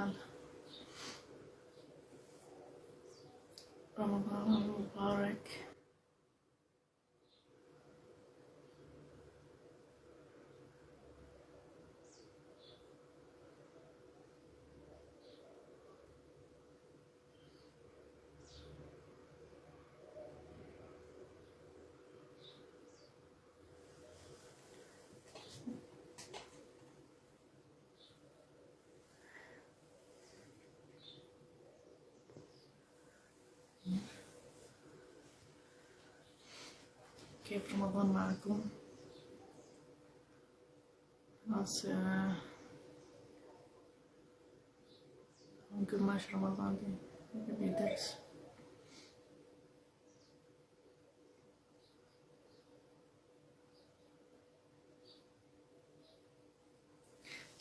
الحال؟ رمضان مبارك. كيف رمضان معكم؟ خلاص نقول ماشي رمضان دي درس.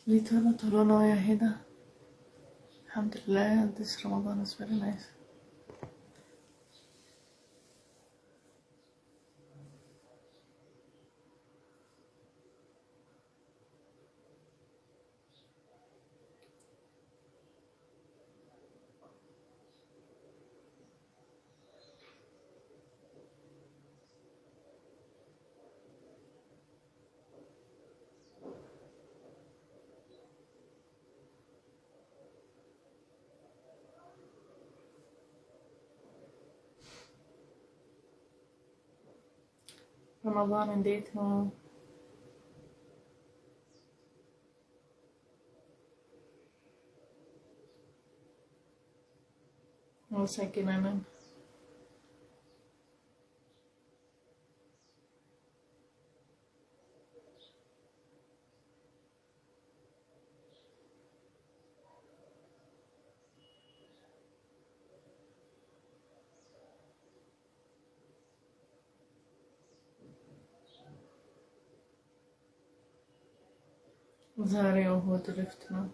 Little يا هدا. الحمد لله this Ramadan is very nice. رمضان انديتهم وساكن أنا ዛሬ እሁድ ዕረፍት ነው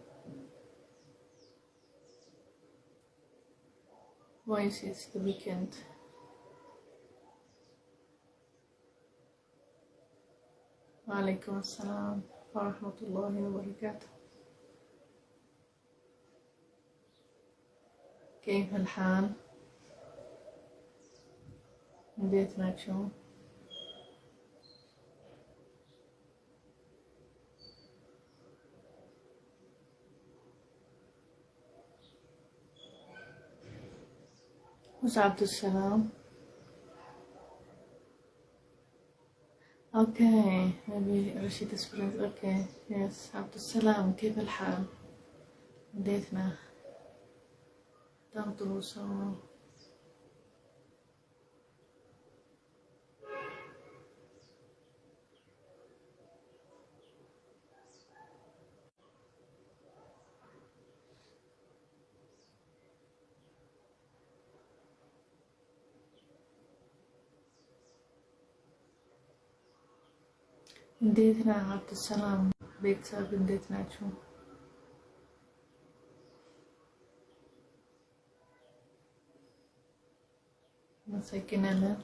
ወይስ it's the weekend? وعليكم السلام ورحمة الله وبركاته. كيف الحال؟ እንዴት ናችሁ? Who's Abdussalam? Okay, maybe Rashid is friends. Okay, yes, Abdussalam. كيف الحال? بديتنا تنطلوا سوا. بديتنا عبدالسلام ቤተሰብ እንዴት ናችሁ? መሰግናለን።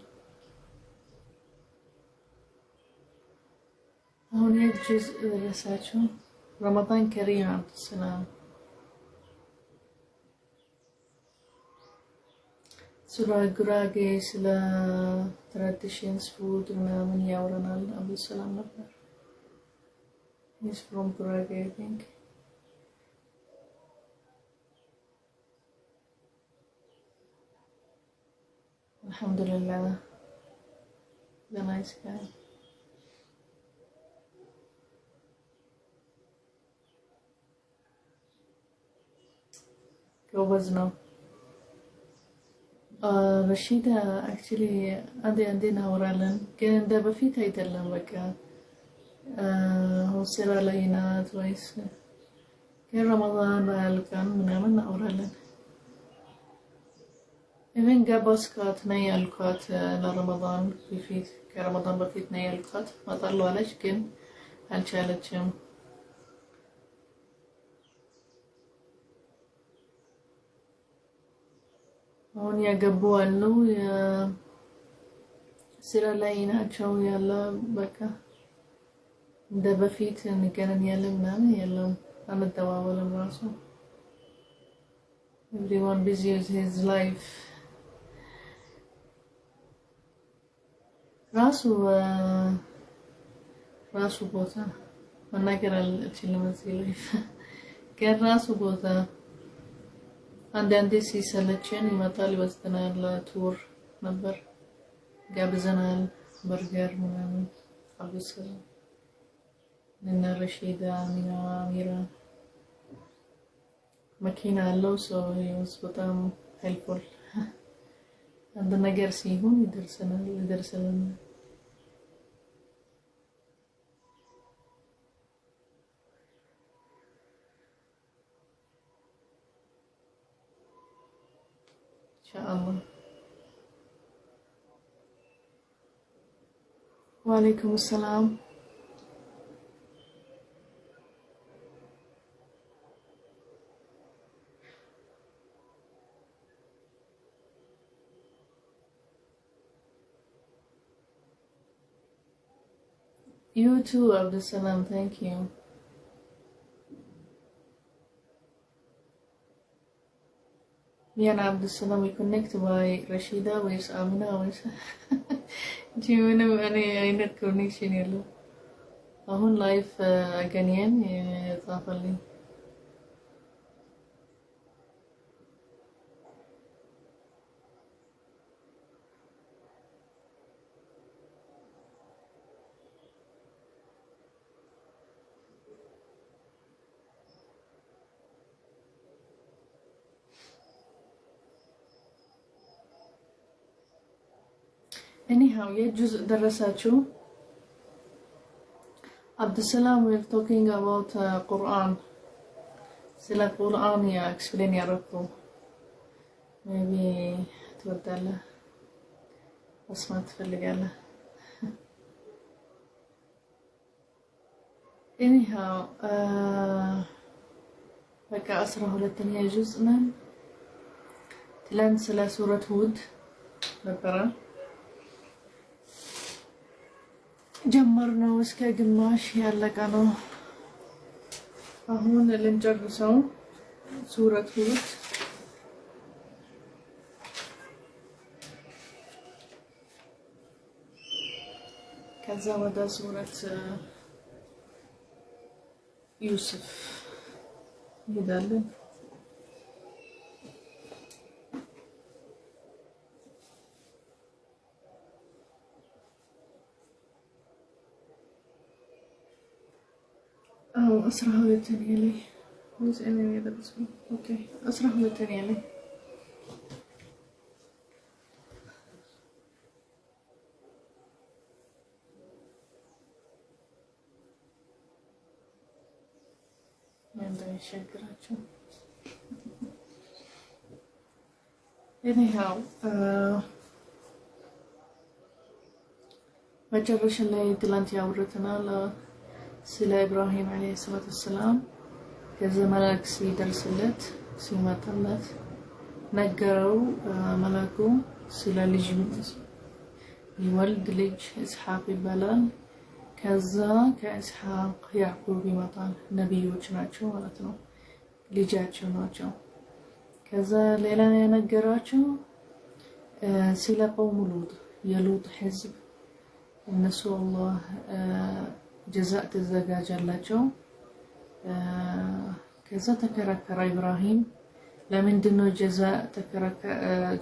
አሁን የጁዝ ደረሳችሁ። ረመዳን ከሪም አብዱሰላም። ስለ ጉራጌ ስለ ትራዲሽንስ ፉድ ምናምን ያወራናል አብዱሰላም ነበር። He's from Gurage, I think. Alhamdulillah, the nice guy. ጎበዝ ነው። ረሺዳ actually አንዴ እናወራለን ግን እንደ በፊት አይደለም በቃ ስራ ላይ ናት ወይስ ከረመዳን አልቀን ምናምን እናወራለን። ኢቨን ጋባስካት ነው ያልኳት ለረመዳን በፊት ከረመዳን በፊት ነው ያልኳት መጣሉ አለች ግን አልቻለችም። አሁን ያገቡ አሉ ስራ ላይ ናቸው ያለ በቃ እንደ በፊት እንገናኛለን ምናምን የለም አንደዋወልም ራሱ everyone busy with his life. ራሱ ቦታ መናገር አልችልም እዚህ ላይ ግን ራሱ ቦታ አንዳንዴ ሲሰለቸን ይመጣል ይወስደናል። ቱር ነበር ጋብዘናል በርገር ምናምን አብሰል እና ረሺዳ ሚራ መኪና አለው ሰው ይወስ በጣም ሄልፕፉል አንድ ነገር ሲሆን ይደርሰናል። ኢንሻአላህ። ወአለይኩም ሰላም። You too, Abdussalam, thank you. Me and Abdussalam, we connect by Rashida, with Amina, with Jimena, and I net connection yellow. Ahun life again, Zafali. Anyhow, yeah, just darasachu. Abdussalam, we're talking about Quran. Sila Quran, yeah, explain yarakku. Maybe تودلا أسمع تفلقلا. Anyhow, بقى أسره للتانية جزءنا. تلان سلا سورة هود نبرا. ጀመርነው እስከ ግማሽ ያለቀ ነው። አሁን ልንጨርሰው ሱረት ሁድ ከዛ ወደ ሱረት ዩሱፍ እንሄዳለን። أسرع هولتني لي بس أنا هذا بس أوكي أسرع هولتني لي من ده يشجراتشو anyhow መጨረሻ ላይ ትላንት ያወራተናል ስለ ኢብራሂም አለይሂ ሰላቱ ወሰላም ከዛ መልአክ ሲደርስለት ሲመጣለት ነገረው። መልአኩ ስለ ልጅ ይወልድ ልጅ ኢስሐቅ ይባላል። ከዛ ከኢስሐቅ ያዕቁብ ይመጣል። ነብዮች ናቸው ማለት ነው፣ ልጃቸው ናቸው። ከዛ ሌላ የነገራቸው ስለ ቀውም ሉጥ የሉጥ ህዝብ እነሱ አላህ ጀዛእ ተዘጋጀላቸው። ከዛ ተከራከረ ኢብራሂም ለምንድነው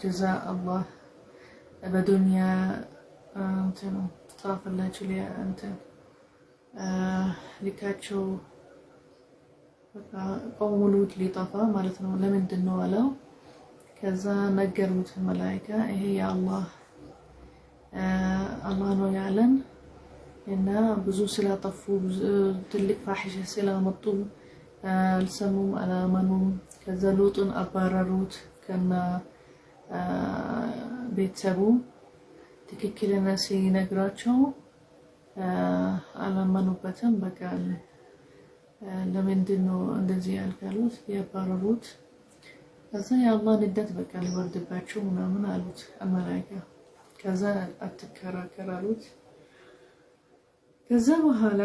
ጀዛእ አላህ በዱንያ እንትን ጣፈላችሁ እንትን ልካቸው ቀውም ሉጥ ሊጠፋ ማለት ነው ለምንድነው አለው። ከዛ ነገሩት መላእክት ይሄ የአላህ አላህ ነው ያለን እና ብዙ ስላጠፉ ትልቅ ፋሒሻ ስላመጡ አልሰሙም አላመኑም። ከዛ ሉጥን አባረሩት ከና ቤተሰቡ ትክክለኛ ሲነግራቸው አላመኑበትም። በቃ ለምንድነው እንደዚህ ያልካሉት ያባረሩት። ከዛ የአላህ ንደት በቃ ሊወርድባቸው ምናምን አሉት መላእክት። ከዛ አትከራከር አሉት። ከዛ በኋላ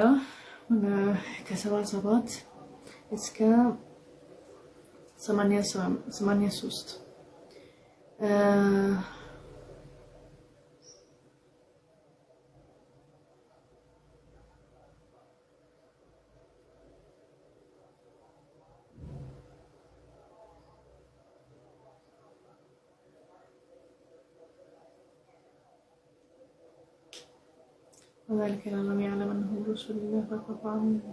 ከ77 እስከ 83 وذلك لم يعلم أنه رسول الله فقطع منه.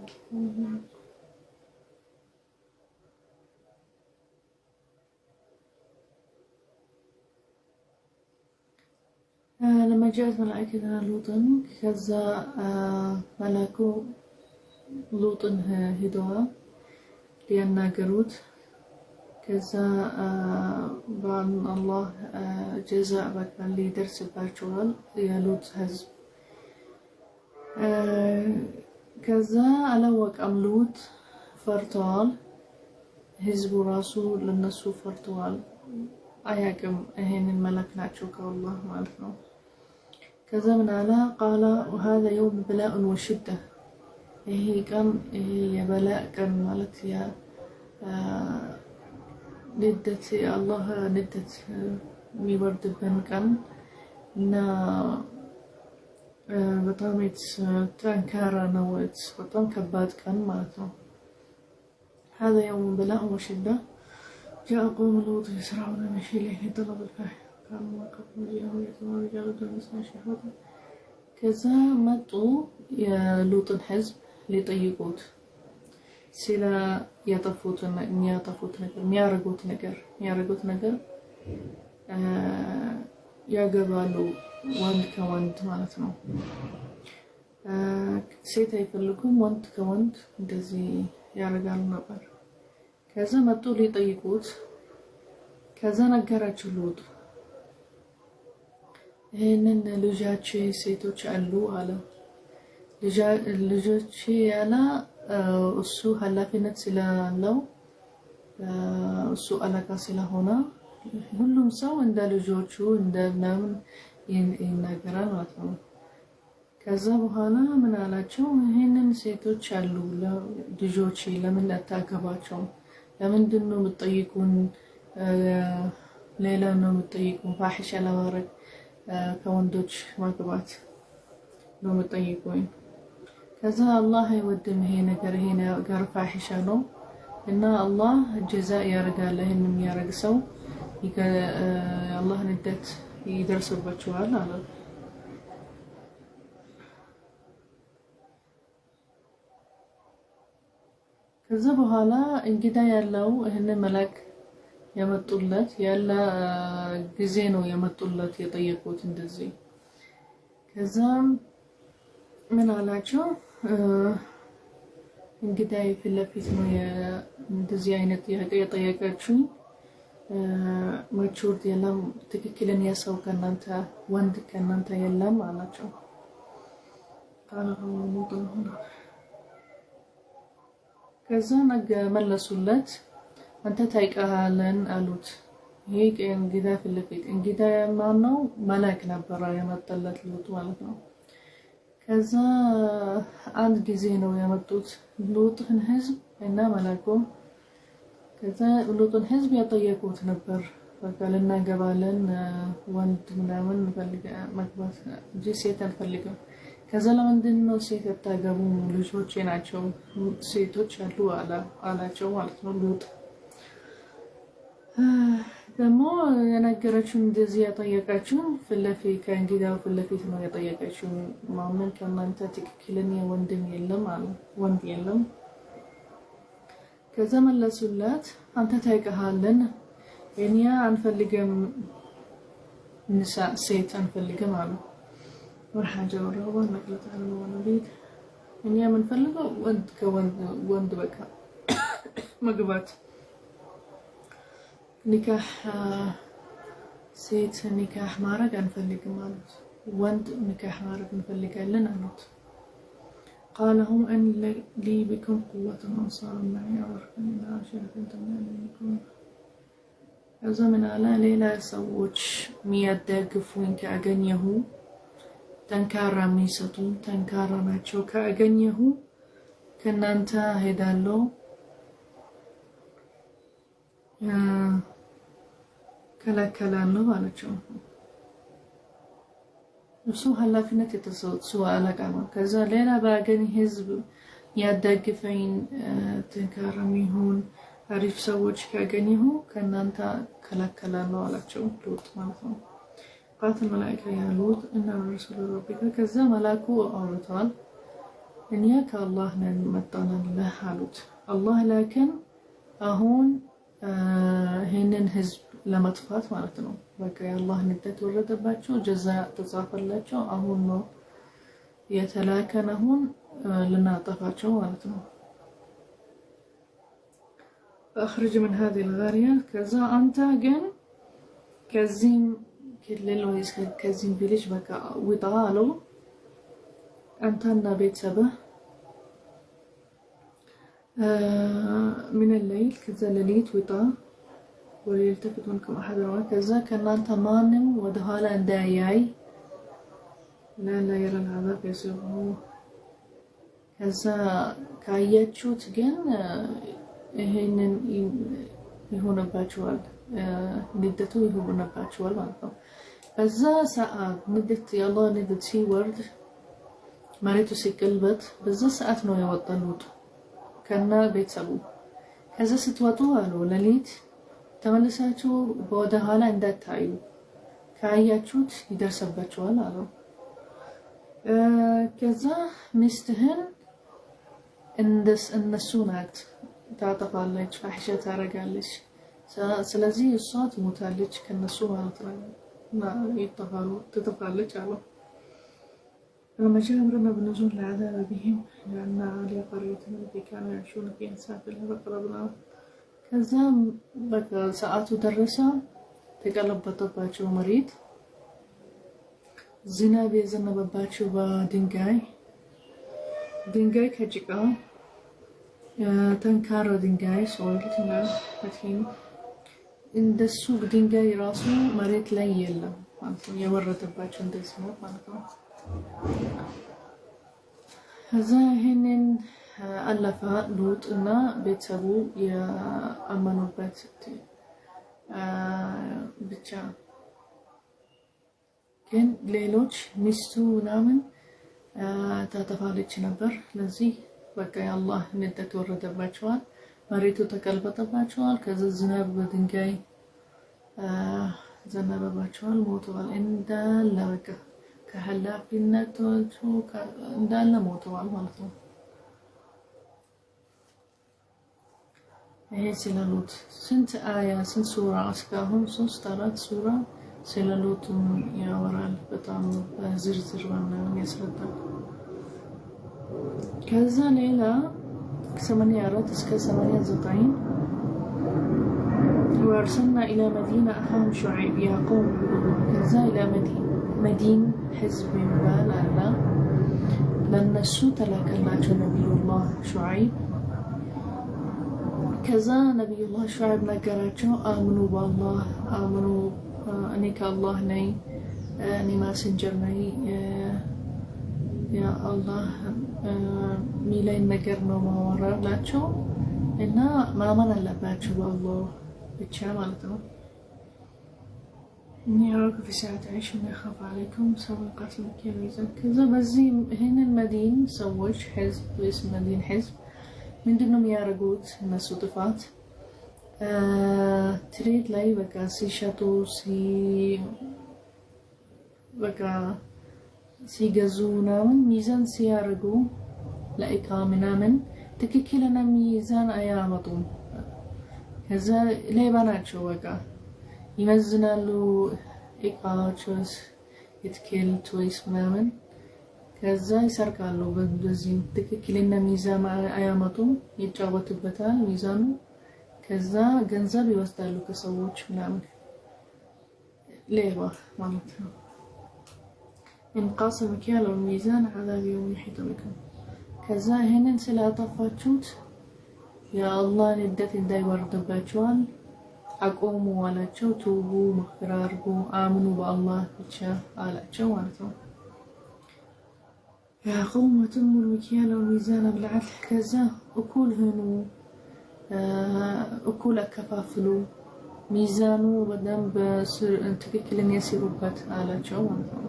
لما جاءت ملائكة لوطا كذا ملاكو لوطا هدوا ليناقروت كذا بان الله جزاء بك اللي درس بارشوال يا لوط هزب كذا ألوك أملوت فرطوال هزب راسو للنسو فرطوال أياكم أهين الملك ناتشوك الله مالتنا كذا من على قال وهذا يوم بلاء وشدة هي كان هي بلاء كان مالت يا ندت يا الله ندت ميورد بن كان نا በጣም ጠንካራ ነው በጣም ከባድ ቀን ማለት ነው هذا يوم بلاء وشدة جاء قوم لوط يسرعون مشي إليه طلب الفاحشة كانوا ما قبل مجيئه يتمون رجال النساء شهوة كذا مطوا የሉጥ ህዝብ ሊጠይቁት ስለ ያጠፉት ነገር የሚያረጉት ነገር ያገባሉ ወንድ ከወንድ ማለት ነው ሴት አይፈልጉም ወንድ ከወንድ እንደዚህ ያረጋሉ ነበር ከዛ መጡ ሊጠይቁት ከዛ ነገራቸው ሉጥ ይሄንን ልጃቸው ሴቶች አሉ አለ ልጆች ያላ እሱ ኃላፊነት ስላለው እሱ አለቃ ስለሆነ ሁሉም ሰው እንደ ልጆቹ እንደምናምን ይናገራል ማለት ነው ከዛ በኋላ ምን አላቸው ይሄንን ሴቶች አሉ ልጆች ለምን አታገባቸው ለምንድን ነው የምትጠይቁን ሌላ ነው የምትጠይቁን ፋሒሻ ለማድረግ ከወንዶች ማግባት ነው የምትጠይቁኝ ከዛ አላህ አይወድም ይሄ ነገር ፋሒሻ ነው እና አላህ ጀዛእ ያረጋል ይሄንን የሚያረግ ሰው አላህ ንደት ይደርስባቸዋል አለ ከዛ በኋላ እንግዳ ያለው ይሄንን መልአክ ያመጡለት ያለ ጊዜ ነው ያመጡለት የጠየቁት እንደዚህ ከዛ ምን አላቸው እንግዳይ ፍለፊት ነው እንደዚህ አይነት የጠየቀችው ማቹርድ የለም ትክክለኛ ሰው ከናንተ ወንድ ከናንተ የለም አላቸው ከዛ መለሱለት አንተ ታይቀሃለን አሉት ይሄ እንግዳ ፍለፊት እንግዳ ማነው መልአክ ነበር ያመጣለት ሉጥ ማለት ነው ከዛ አንድ ጊዜ ነው ያመጡት ሉጥን ህዝብ እና መልአኩም ከዛ ሉጥን ህዝብ ያጠየቁት ነበር በቃ ልናገባለን ወንድ ምናምን መግባት እንጂ ሴት አንፈልግም ከዛ ለምንድን ነው ሴት ያታገቡ ልጆቼ ናቸው ሴቶች አሉ አላቸው ማለት ነው ሉጥ ደግሞ የነገረችው እንደዚህ ያጠየቀችው ፍለፊት ከእንግዳው ፍለፊት ነው ያጠየቀችው ማመን ከናንተ ትክክለኛ ወንድም የለም አለ ወንድ የለም ከዛ መለሱላት አንተ ታይቀሃለን እኛ አንፈልግም ንሳ ሴት አንፈልግም አሉ ወርሃጀ ወራው ነቅለት አለ ወንቤት እኛ የምንፈልገው ወንድ ከወንድ በቃ መግባት ኒካህ ሴት ኒካህ ማድረግ አንፈልግም አሉት ወንድ ኒካህ ማድረግ እንፈልጋለን አሉት قال هم أن لي بكم قوة وأنصار معي أوركم إلى عشرة تمانينكم أزمن على ليلة سووش ميادقفون كأغنيه تنكارا ميستون تنكارا ناتشو كأغنيه كنانتا هدالو ከለከላለሁ አለችው። እሱ ኃላፊነት የተሰጠው አለቃ ነው። ከዛ ሌላ ባገኝ ህዝብ ያደግፈኝ ተንካራም ይሁን አሪፍ ሰዎች ካገኘሁ ከናንተ ከለከላለሁ አላቸው ሉጥ ማለት ነው። ቃት መላእክት ያሉት እና ረሱል ረቢካ ከዛ መላኩ አውርቷል እኛ ከአላህ ነን መጣንልህ አሉት። አላህ ላከን አሁን ይሄንን ህዝብ ለመጥፋት ማለት ነው። በቃ የአላህ ንደት ወረደባቸው፣ ጀዛ ተጻፈላቸው። አሁን ነው የተላከን አሁን ልናጠፋቸው ማለት ነው። አخرج من هذه القرية ከዛ አንተ ግን ከዚህም ክልል ወይስ ከዚህም ቪሌጅ በቃ ውጣ አለው። አንተና ቤተሰብህ من الليل ከዛ ሌሊት ውጣ وليلتفت منكم أحد ከዛ ከናንተ ማንም ወደ ኋላ እንዳያይ لا يرى العذاب يسوه ከዛ ካያችሁት ግን ይሄንን ይሆንባችኋል፣ ንደቱ ይሆንባችኋል ማለት ነው። በዛ ሰዓት ንደት የአላህ ንደት ሲወርድ መሬቱ ሲቀልበት በዛ ሰዓት ነው የወጣሉት ከና ቤተሰቡ። ከዛ ስትወጡ አሉ ሌሊት ተመልሳችሁ ወደ ኋላ እንዳታዩ፣ ካያችሁት ይደርሰባችኋል አሉ። ከዛ ሚስትህን እነሱ ናት ታጠፋለች፣ ፋሒሻ ታረጋለች። ስለዚህ እሷ ትሞታለች ከነሱ ማለት ነው እና ትጠፋለች አሉ። رمجان رمى بنزول العذاب بهم لأن على قرية التي كانوا يعيشون فيها سافلها فقربنا كذا بقى ساعات درسة تقلبطባቸው መሬት ዝናብ የዘነበባቸው ድንጋይ ከጭቃ ጠንካራ ድንጋይ ሶልትና ከፊን እንደሱ ድንጋይ ራሱ መሬት ላይ የለም ማለት ነው። የወረደባቸው እንደዚህ ነው ማለት ነው። ከዛ ይሄንን አለፈ ሉጥ እና ቤተሰቡ የአመኑበት ብቻ ግን ሌሎች ሚስቱ ምናምን ታጠፋለች ነበር። ለዚህ በቃ የአላህ ንደት ወረደባቸዋል፣ መሬቱ ተቀልበጠባቸዋል። ከዛ ዝናብ በድንጋይ ዘነበባቸዋል፣ ሞተዋል እንዳለ በቃ ከኃላፊነታቸው እንዳለ ሞተዋል ማለት ነው። ይሄ ስለ ሉጥ ስንት አያ ስንት ሱራ እስካሁን 3-4 ሱራ ስለ ሉጥ ያወራል። በጣም ዝርዝር ምናምን ያስረዳል። ከዛ ሌላ 84 እስከ 89 وارسلنا إلى مدينة أخاهم شعيب يا قوم كذا إلى مدين حزب بالا لنسو تلاكلاቸው نبي الله شعيب كذا نبي الله شعيب ነገራቸው آمنوا بالله آمنوا እኔ ከአላህ ነኝ፣ እኔ ማሰንጀር ነኝ፣ ያ አላህ ሚለኝ ነገር ነው ማወራላቸው እና ማመን አለባቸው በአላህ ብቻ ማለት ነው። እኔ አውቅ ፍሳት አይሽ ምን خاف عليكم سبقت مكيزه ከዛ በዚህ ይሄንን መዲን ሰዎች ህዝብ ወይስ መዲን ህዝብ ምንድነው የሚያደርጉት? እነሱ ጥፋት ትሬድ ላይ በቃ ሲሸጡ በቃ ሲገዙ ምናምን ሚዛን ሲያደርጉ ለኢቃ ምናምን ትክክለኛ ሚዛን አያመጡም። ከዛ ሌባ ናቸው በቃ ይመዝናሉ ኢቃዎችስ የትኬልት ወይስ ምናምን ከዛ ይሰርቃሉ። በዚህ ትክክለኛ ሚዛን አያመጡም፣ ይጫወቱበታል ሚዛኑ። ከዛ ገንዘብ ይወስዳሉ ከሰዎች ምናምን ሌባ ማለት ነው። انقاص المكيال والميزان عذاب يوم يحيط بكم ከዛ ይሄንን ስላጠፋችሁት የአላህ ንደት እንዳይወርድባችኋል አቆሙ አላቸው። ቱቡ መክራርጉ አምኑ በአላህ ብቻ አላቸው ማለት ነው። يا قوم أتموا المكيال والميزان بالعدل ከዛ እኩል ሁኑ እኩል አከፋፍሉ ሚዛኑ በደንብ ትክክለኛ ሲሩበት አላቸው ማለት ነው።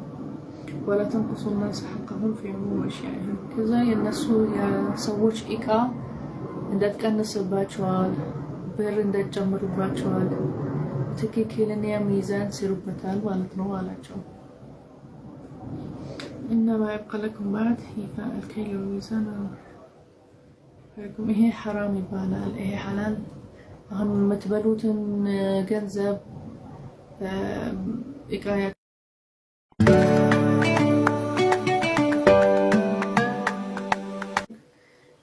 ولا تنقصوا الناس حقهم في عموم أشيائهم ከዛ የነሱ የሰዎች እቃ እንደተቀነሰባቸዋል ብር እንደጨመሩባቸዋል ትክክለኛ ሚዛን ሲሩበታል ማለት ነው አላቸው። إنما يبقى لكم بعد إيفاء الكيل والميزان ይሄ حرام ይባላል ይሄ حلال አሁን የምትበሉትን ገንዘብ እቃ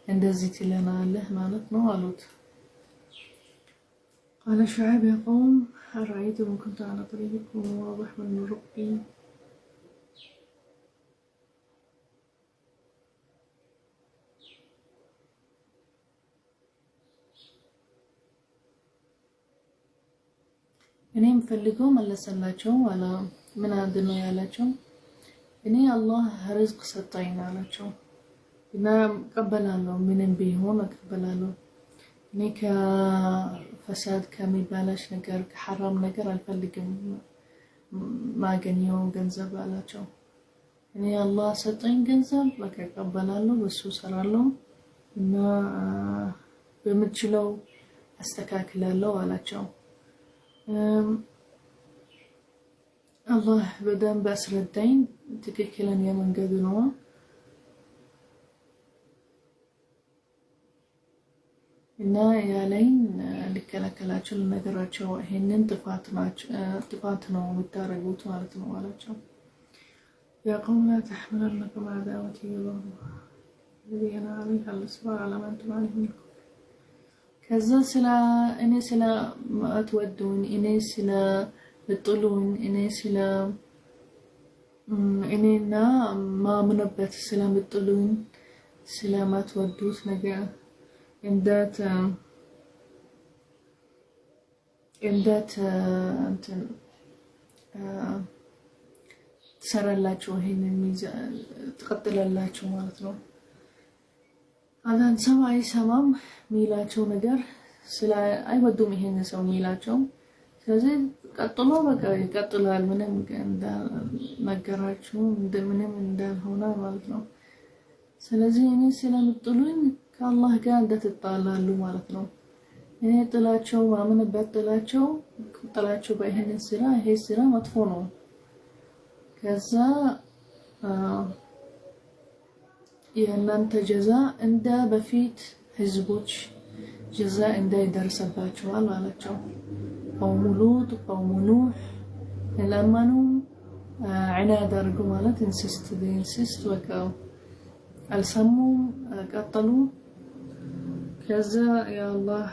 እንደዚህ ትለናለህ ማለት ነው አሉት። قال شعيب يا قوم أرأيتم إن كنت على طريقكم واضح من ربي እኔም ፈልገው መለሰላቸው አላ ምን አድነው ያላቸው እኔ አላህ ርዝቅ ሰጣኝ አላቸው እና ቀበላለሁ ምንም ቢሆን እቀበላለሁ እኔ ከፈሳድ ከሚባላሽ ነገር ከሐራም ነገር አልፈልግም ማገኘው ገንዘብ አላቸው እኔ አላህ ሰጣኝ ገንዘብ በቃ እቀበላለሁ በሱ ሰራለሁ እና በምችለው አስተካክላለሁ አላቸው። الله بدأ بأسردين تككلن يمن قدنوا إن يالين لكلاكلاتشو لنقراتشو هنن طفاتنا ومتارقوت مالتنا والاتشو يا قوم لا تحملنكم عداوتي الذي أنا عليها الإصبار على ما أنتم عليه منكم كذا سلا إني سلا ما أتودون إني سلا بتطلون إني سلا إنينا ما منبت سلا بتطلون سلا ما تودوت نجا إن ذات أنت تسرى الله شو هين الميزة تقتل الله شو مالتنا هذا سمع سمام ميلاتشو نجار سلا أي بدو مهين سو ميلاتشو ስለዚህ ቀጥሎ በቃ ይቀጥላል ምንም ነገራችሁ እንደምንም እንዳልሆነ ማለት ነው። ስለዚህ እኔ ስለምጥሉኝ ከአላህ ጋር እንደተጣላሉ ማለት ነው። እኔ ጥላቸው ማምንበት ጥላቸው በይሄን ስራ ይሄ ስራ መጥፎ ነው። ከዛ የእናንተ ጀዛ እንደ በፊት ህዝቦች ጀዛ እንዳይደርሰባቸዋል አላቸው። قوم لوط قوم نوح لمنوا عناد رجوا مالت انسست وكاو السموا قتلوا كذا يا الله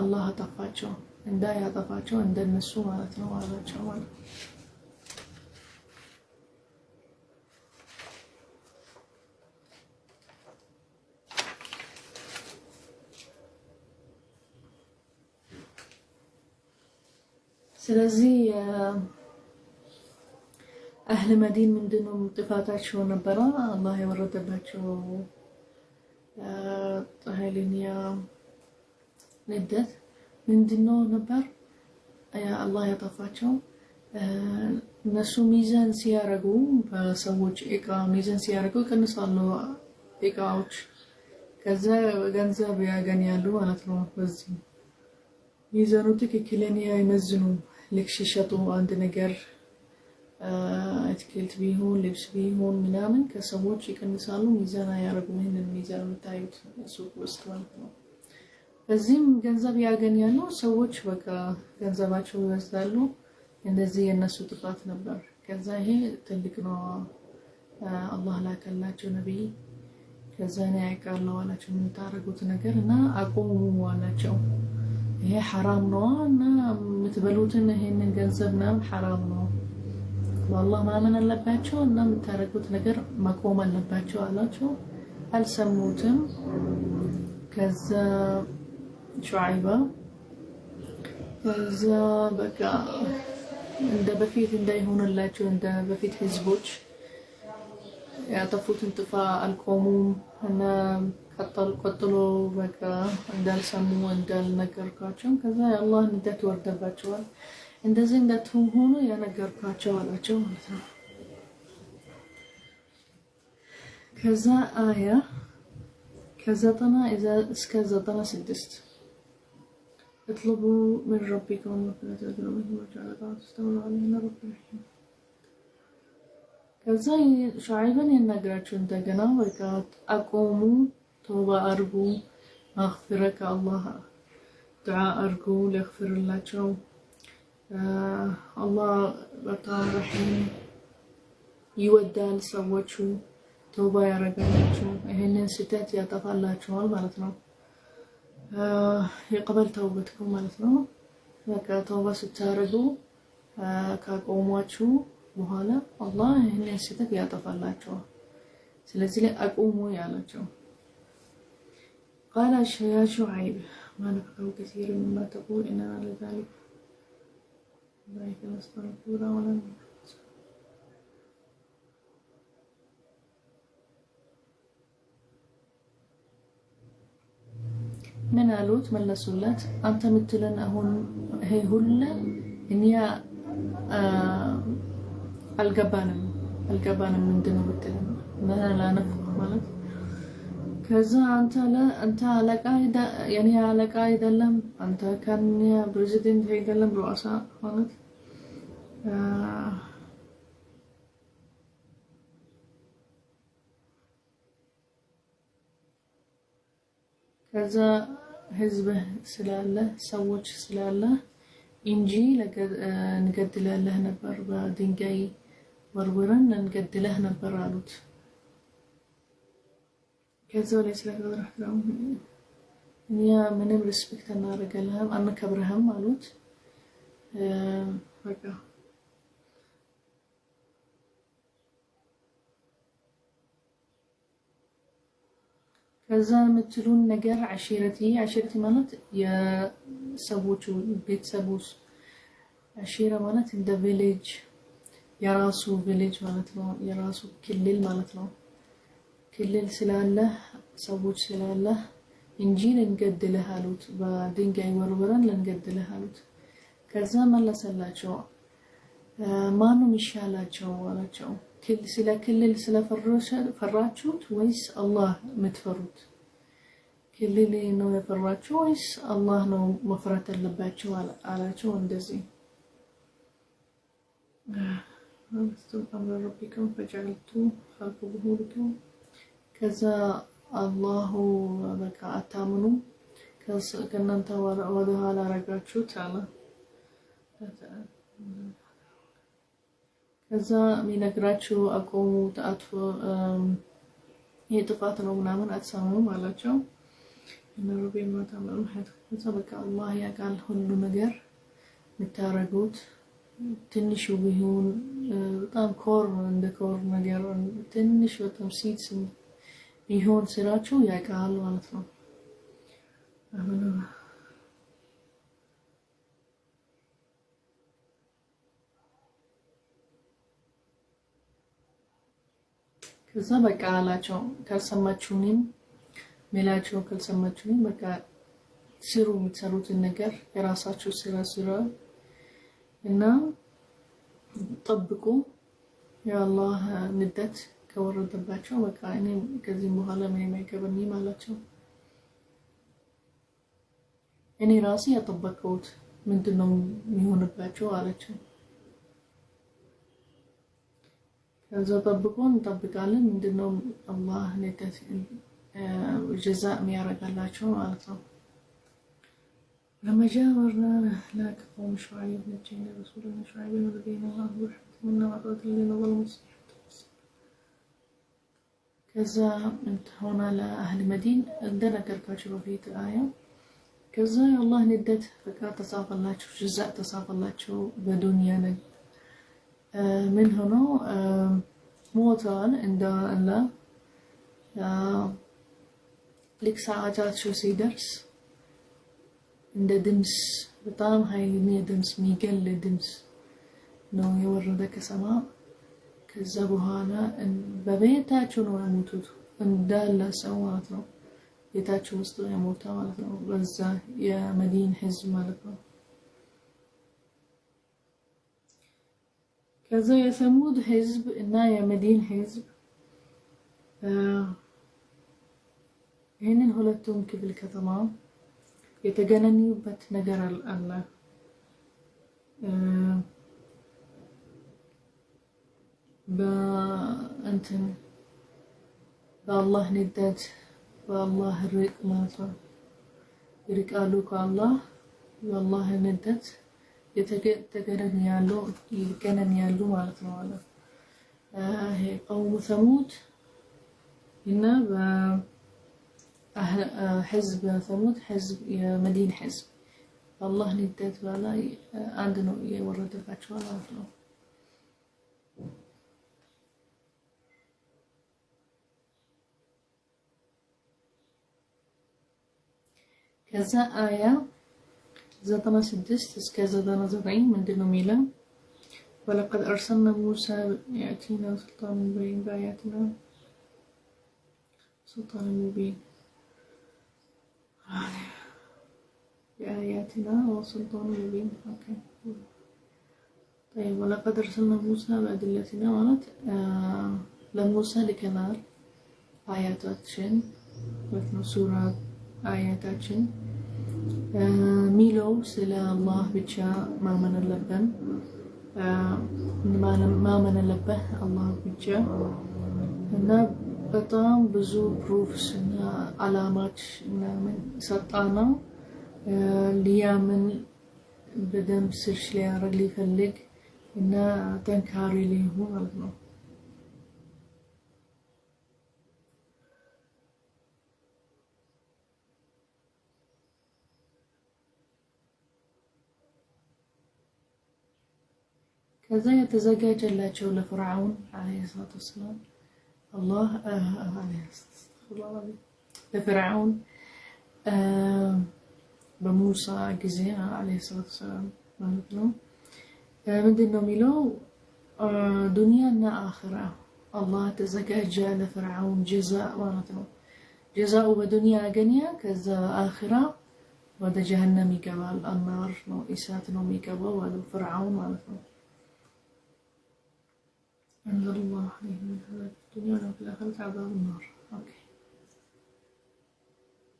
الله طفاچو እንዳ ያጠፋቸው እንደነሱ ማለት ነው አላቸው ማለት ስለዚህ አህለ መዲን ምንድነው ጥፋታቸው ነበር አላህ ያወረደባቸው ኃይለኛ ንደት ምንድነው ነበር አላህ ያጠፋቸው እነሱ ሚዛን ሲያረጉ በሰዎች እቃ ሚዛን ሲያረጉ ከነሳሉ እቃዎች ከዛ ገንዘብ ያገኛሉ ማለት ነው በዚህ ሚዛኑ ትክክለኛ አይመዝኑ ለክሽሸቱ አንድ ነገር አትክልት ቢሆን ልብስ ቢሆን ምናምን ከሰዎች ይቀንሳሉ ሚዛን ያረጉ ይሄንን ሚዛን መታየት ሱቅ ውስጥ ማለት ነው። በዚህም ገንዘብ ያገኛሉ ሰዎች በቃ ገንዘባቸው ይወስዳሉ እንደዚህ የነሱ ጥፋት ነበር። ከዛ ይሄ ትልቅ ነው አላህ ላከላቸው ነብይ ከዛ ነው ያቃለው አላቸው ምን ታረጉት ነገርና አቆሙ አላቸው ይሄ حرام ነው እና ምትበሉትን ይሄንን ገንዘብ ነው حرام ነው والله ማመን አለባቸው እና ምታረጉት ነገር ማቆም አለባቸው አላቸው አልሰሙትም ከዛ ሹዓይባ ከዛ በቃ እንደ በፊት እንዳይሆንላቸው እንደ በፊት ህዝቦች ያጠፉትን ጥፋ አልቆሙም እና ቀጥሎ በቃ እንዳልሰሙ እንዳልነገርኳቸው ከዛ የአላህ ንደት ወርደባቸዋል። እንደዚህ እንዳትሆኑ ያነገርኳቸው አላቸው ማለት ነው። ከዛ አያ ከዘጠና እስከ 96 اطلبوا من ربكم ولا تدعوا منه وجعلوا تستولوا عليه رب الرحيم ከዛ ሹዓይብን የነገራቸው እንደገና በቃ አቆሙ፣ ተውባ አርጉ፣ ማግፊራ ከአላህ ዱዓ አርጉ ሊያግፍርላቸው። አላህ በጣም ረሂም ይወዳል፣ ሰዎቹ ተውባ ያረጋላችሁ፣ ይሄንን ስህተት ያጠፋላችኋል ማለት ነው። የቀበል ተውበትኩም ማለት ነው። በቃ ተውባ ስታረጉ ካቆሟችሁ በኋላ አላህ ይሄንን ስህተት ያጠፋላችኋል። ስለዚህ ላይ አቁሙ ያላቸው قال يا شعيب ما نفقه كثير مما تقول إننا لذلك ذلك نستغفر ولا من قالوت ملسولات أنت مثلن أهون هي هلا إني الجبانم من دنو بتلن ما لا نفق مالك كذا أنت على قاعدة يعني على قاعدة لم أنت كان يا بريزيدنت هيدا لم رؤساء مالك كذا حزبه سلاله سووش سلاله እንጂ እንገድልህ ነበር በድንጋይ ወርውረን እንገድልህ ነበር አሉት። ከዛው ላይ ስለተወራው እኛ ምንም ሪስፔክት እናደርግልህም አንከብርህም አሉት። በቃ ከዛ የምትሉን ነገር አሽረቲ ማለት የሰዎቹ ቤተሰቦች አሽራ ማለት እንደ ቪሌጅ የራሱ ቪሌጅ ማለት ነው። የራሱ ክልል ማለት ነው። ክልል ስላለ ሰዎች ስላለ እንጂ ልንገድልህ አሉት። በድንጋይ ወርውረን ልንገድልህ አሉት። ከዛ መለሰላቸው ማንም ይሻላቸው አላቸው። ስለ ክልል ስለፈራችሁት ወይስ አላህ የምትፈሩት? ክልል ነው የፈራችሁ ወይስ አላህ ነው መፍራት ያለባችሁ አላቸው። እንደዚህ አምረ ረቢኩም ፈጀዐልቱ ኸልፈ ዙሁሪኩም ከዛ አላሁ በቃ አታምኑ ከእናንተ ወደ ኋላ አረጋችሁት አለ። ከዛ የሚነግራችሁ አቆሙ ተአጥፎ የጥፋት ነው ምናምን አትሰሙም አላቸው። ነብዩ ማታመሩ ከዛ በቃ አላህ ያውቃል ሁሉ ነገር የምታረጉት ትንሽ ቢሆን በጣም ኮር እንደ ኮር ነገር ትንሽ በጣም ሲትስ ቢሆን ስራችሁ ያውቃል ማለት ነው። ከዛ በቃ አላቸው ካልሰማችሁኝም ሜላቸው ካልሰማችሁኝ በቃ ስሩ የምትሰሩትን ነገር የራሳችሁ ስራ እና ጠብቁ የአላህ ንደት ከወረደባቸው በቃ እኔ ከዚህ በኋላ ምንም አይገባኝም አላቸው። እኔ ራሴ ያጠበቅኩት ምንድነው የሚሆንባቸው አላቸው። ከዛ ጠብቁን እንጠብቃለን ምንድነው አላህ ንደት ጀዛእ የሚያረጋላቸው ማለት ነው። لما جاورنا لك قوم شعيب نجينا رسولنا شعيب ونبينا الله ورحمة منا وعطاة لنا والمصلحة كذا انت هنا لأهل مدينة عندنا كركاشر في الآية كذا يا الله ندت فكا تصاف الله شو جزاء تصاف الله شو بدنيانا من هنا موتان عند الله لك ساعات شو سيدرس እንደ ድምስ በጣም ኃይለኛ ድምስ የሚገል ድምስ ነው የወረደ ከሰማ። ከዛ በኋላ በቤታቸው ነው የሞቱት እንዳለ ሰው ማለት ነው። ቤታቸው ውስጥ የሞተ ማለት ነው። በዛ የመዲን ህዝብ ማለት ነው። ከዛ የሰሙድ ህዝብ እና የመዲን ህዝብ ይህንን ሁለቱም ክፍል ከተማ የተገናኙበት ነገር አለ። በእንትን በአላህ ንደት በአላህ ርቅ ማለት ነው። ይርቃሉ ከአላህ በአላህ ንደት ይገናኛሉ ማለት ነው። ይሄ ቀውሙ ሰሙድ እና በህዝብ ሰሙድ ህዝብ የመዲን ህዝብ በአላህ ንደት በላይ አንድ ነው የወረደባቸው ማለት ነው። ከዛ አያ 96 እስከ 99 ምንድነው የሚለው? ወለቀድ አርሰልና ሙሳ ያቲና ሱልጣን ሙቢን በአያትና ሱልጣን ሙቢን በአያትና ወሱልጣን ሙቢን ኦኬ طيب ወለቀድ አርሰልና ሙሳ በአድለትና ማለት ለሙሳ ልከናል አያታችን ወጥነው ሱራ አያታችን ሚለው ስለ አላህ ብቻ ማመን አለብን። ማመን አለበት አላህ ብቻ እና በጣም ብዙ ፕሩፍስ እና አላማች ምናምን ሰጣና ሊያምን በደንብ ስልሽ ሊያረግ ሊፈልግ እና ጠንካሪ ሊሆን ማለት ነው። ከዛ የተዘጋጀላቸው ለፍርዓውን አለይሂ ሰላቱ ወሰላም አላህ ለፍርዓውን በሙሳ ጊዜ አለይሂ ሰላቱ ወሰላም ማለት ነው ምንድነው የሚለው ዱንያና አኺራ አላህ ተዘጋጀ ለፍርዓውን ጀዛ ማለት ነው። ጀዛኡ በዱንያ አገኘ፣ ከዛ አኺራ ወደ ጀሃነም ይገባል። አናር ነው እሳት ነው የሚገባው አለ ፍርዓውን ማለት ነው። أنزل الله عليه من عذاب الدنيا وفي الآخرة عذاب النار. أوكي.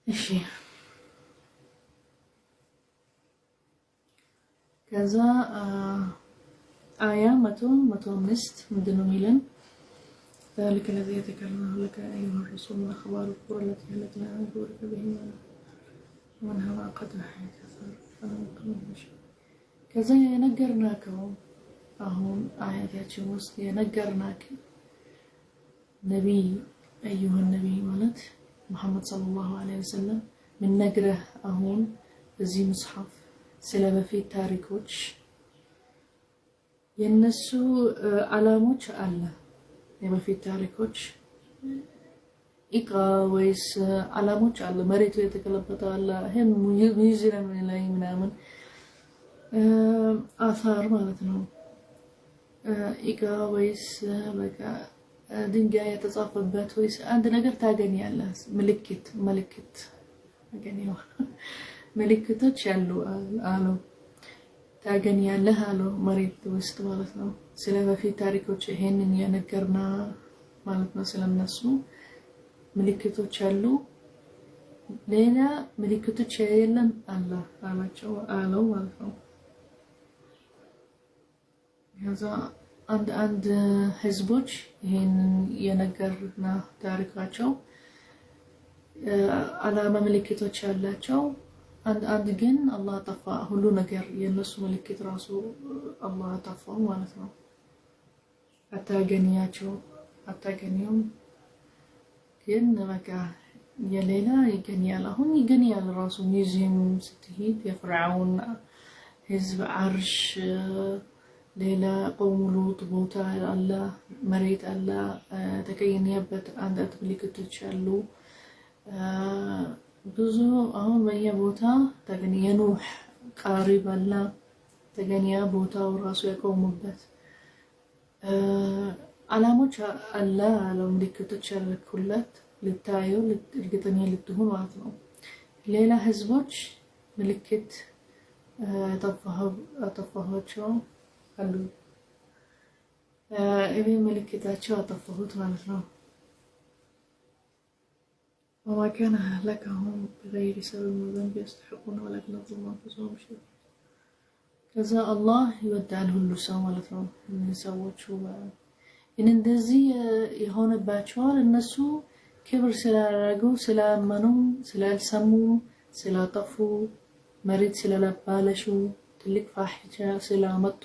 إيشي. كذا آية 105 من دنوميلن ذلك الذي ذكرناه لك أيها الرسول من أخبار القرى التي أهلكنا نذكرك بهم ومنها ما قد نحيت كذا ينقرناكم አሁን አያታችን ውስጥ የነገርናክ ነብይ አዩሃ ነብይ ማለት መሐመድ ሰለላሁ ዐለይሂ ወሰለም ምን ነግረህ አሁን በዚህ መጽሐፍ ስለ በፊት ታሪኮች የነሱ አላሞች አለ። የበፊት ታሪኮች ኢቃ ወይስ አላሞች አለ። መሬቱ የተከለበጠ አለ። ይሄን ሙዚየም ላይ ምናምን አሳር ማለት ነው። ኢቃ ወይስ በቃ ድንጋይ የተጻፈበት ወይስ አንድ ነገር ታገኛለህ። ምልክት ታገኛለህ። ምልክቶች ያሉ አሉ ታገኛለህ አሉ መሬት ውስጥ ማለት ነው። ስለ በፊት ታሪኮች ይሄንን የነገርና ማለት ነው። ስለነሱ ምልክቶች አሉ። ሌላ ምልክቶች የለም አላህ አላቸው አለው ማለት ነው። ከዛ አንድ ህዝቦች ይሄንን የነገርና ታሪካቸው አላማ ምልክቶች ያላቸው አንድ ግን አላህ ጠፋ ሁሉ ነገር የነሱ ምልክት ራሱ አላህ ጠፋው ማለት ነው። አታገኘውም ግን በቃ የሌላ ይገኛል። አሁን ይገኛል ራሱ ሙዚየም ስትሄድ የፍርዓውን ህዝብ አርሽ ሌላ ቆሙ ሉጥ ቦታ አለ መሬት አለ ተቀየነበት አንድ ምልክቶች አሉ ብዙ አሁን በየቦታ ተገኘ የኑህ ቃሪብ አለ ተገኘ ቦታው ራሱ ያቆሙበት አላሞች አለ ምልክቶች ያልኩለት ልታዩ እርግጠኛ ልትሆኑ ማለት ነው። ሌላ ህዝቦች ምልክት አጠፋኋቸው አሉ። እኔ ምልክታቸው አጠፋሁት ማለት ነው። وما كان أهلكهم بغير سبب وذنب يستحقون ولكن ظلم أنفسهم شيء ከዛ አላህ ይወዳል ሁሉ ሰው ማለት ነው። ሰዎቹ እንደዚህ የሆነባቸዋል እነሱ ክብር ስላደረጉ ስላመኑ ስላልሰሙ ስላጠፉ መሬት ስለለባለሹ ትልቅ ፋሒሻ ስላመጡ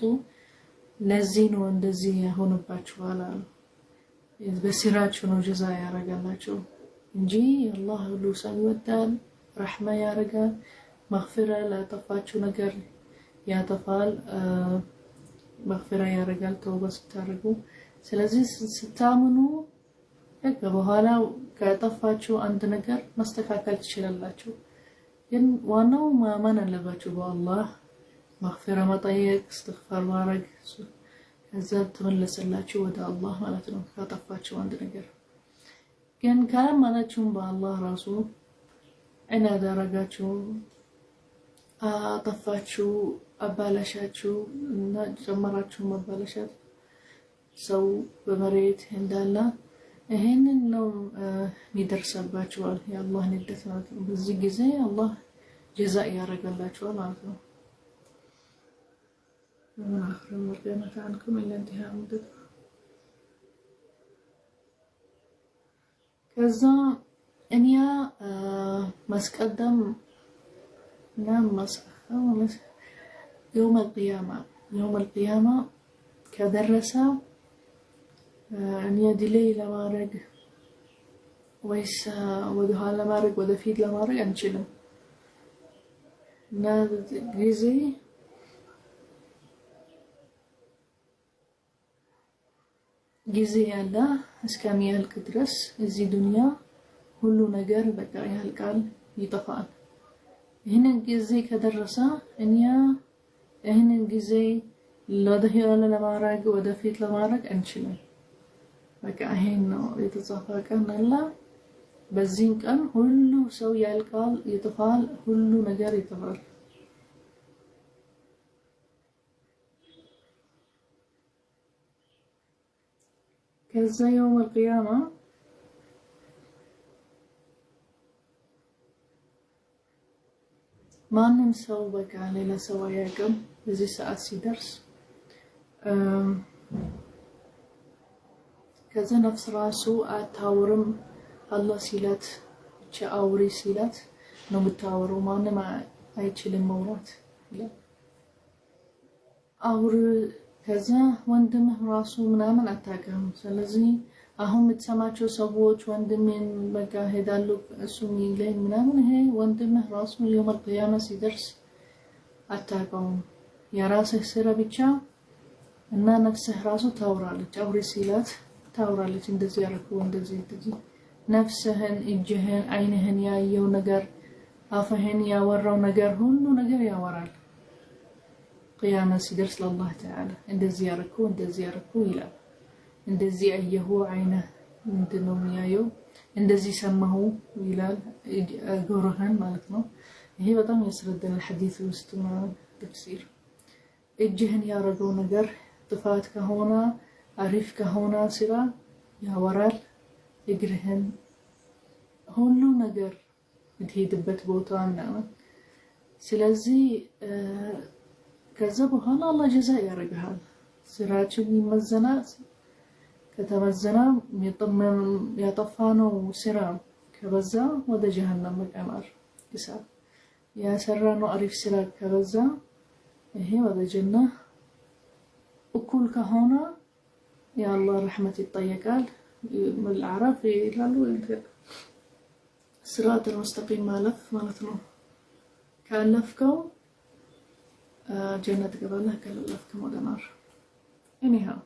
ለዚህ ነው እንደዚህ የሆነባቸዋል አሉ። በስራቸው ነው ጀዛ ያደርጋላቸው እንጂ አላህ ሁሉ ሰው ይወዳል፣ ረሕማ ያደርጋል፣ መግፊራ ላጠፋችሁ ነገር ያጠፋል፣ መግፊራ ያደርጋል ተውባ ስታደርጉ። ስለዚህ ስታምኑ በኋላ ከጠፋችሁ አንድ ነገር ማስተካከል ትችላላችሁ። ግን ዋናው ማመን አለባችሁ በአላህ መግፊራ መጠየቅ፣ እስትግፋር ማድረግ፣ ከዛ ተመለሰላችሁ ወደ አላህ ማለት ነው ካጠፋችሁ አንድ ነገር። ግን ካላመናችሁም በአላህ ራሱ ዒናድ አደረጋችሁ አጠፋችሁ አባላሻችሁ እና ጨመራችሁ ማባላሻት ሰው በመሬት እንዳለ ይሄንን ነው ይደርሰባችኋል የአላህ ንደት ማለት ነው። በዚህ ጊዜ አላህ ጀዛ ያደርጋላችኋል ማለት ነው። ومن آخر المرجانة عنكم إلا انتهاء مدته ከዛ እኛ ማስቀደም እና ማስአኸር يوم القيامة ከደረሰ እኛ ዲሌይ ለማድረግ ወይስ ወደ ኋላ ለማድረግ ወደፊት ለማድረግ አንችልም። እና ጊዜ ያለ እስከሚያልቅ ድረስ እዚህ ዱንያ ሁሉ ነገር በቃ ያልቃል፣ ይጠፋል። ይህንን ጊዜ ከደረሰ እኛ ይህንን ጊዜ ለወደኋላ ለማድረግ ወደፊት ለማድረግ አንችልም። በቃ ይሄን ነው የተጻፈ ቀን አለ። በዚህ ቀን ሁሉ ሰው ያልቃል፣ ይጠፋል፣ ሁሉ ነገር ይጠፋል። ከዛ يوم القيامة ማንም ሰው በቃ ሌላ ሰው አያውቅም። በዚህ ሰዓት ሲደርስ ከዛ ነፍስ ራሱ አታወርም። አላህ ሲላት ብቻ አውሪ ሲላት ነው የምታወራው። ማንም አይችልም ማውራት ይላል። አውር ከዛ ወንድምህ ራሱ ምናምን አታውቅም። ስለዚህ አሁን የምትሰማቸው ሰዎች ወንድሜን በቃ ሄዳሉ እሱ ሚለኝ ምናምን ይሄ ወንድምህ ራሱ يوم القيامة ሲደርስ አታውቀውም። የራስህ ስራ ብቻ እና ነፍስህ ራሱ ታወራለች። አውሪ ሲላት ታወራለች። እንደዚህ ያደረኩ እንደዚህ ነፍስህን፣ እጅህን፣ አይንህን ያየው ነገር አፍህን ያወራው ነገር ሁሉ ነገር ያወራል። ቅያማ ሲደርስ ለአላህ ተዓላ እንደዚህ ያደረኩ ይላል። እንደዚህ አየሁ አይነህ ምንድነው የሚያየው፣ እንደዚህ ሰማሁ ይላል ጆሮህን ማለት ነው። ይሄ በጣም ያስረዳናል ሐዲስ ውስጥ ማለት ተፍሲር። እጅህን ያረገው ነገር ጥፋት ከሆነ አሪፍ ከሆነ ስራ ያወራል። እግርህን ሁሉ ነገር የምትሄድበት ቦታ ምናምን። ስለዚህ ከዛ በኋላ አላህ ጀዛ ያደርግሃል። ስራችን ይመዘናል። ከተመዘና ያጠፋነው ስራ ከበዛ ወደ ጀሃነም መቀማር ይሳብ። ያሰራነው አሪፍ ስራ ከበዛ ይሄ ወደ ጀና። እኩል ከሆነ የአላህ ረሕመት ይጠየቃል። መልዓራፍ ይላሉ ስራጥ ሙስተቂም ማለፍ ማለት ነው። ካለፍከው ጀነት ገባለህ፣ ካላለፍከው ወደ ናር። anyhow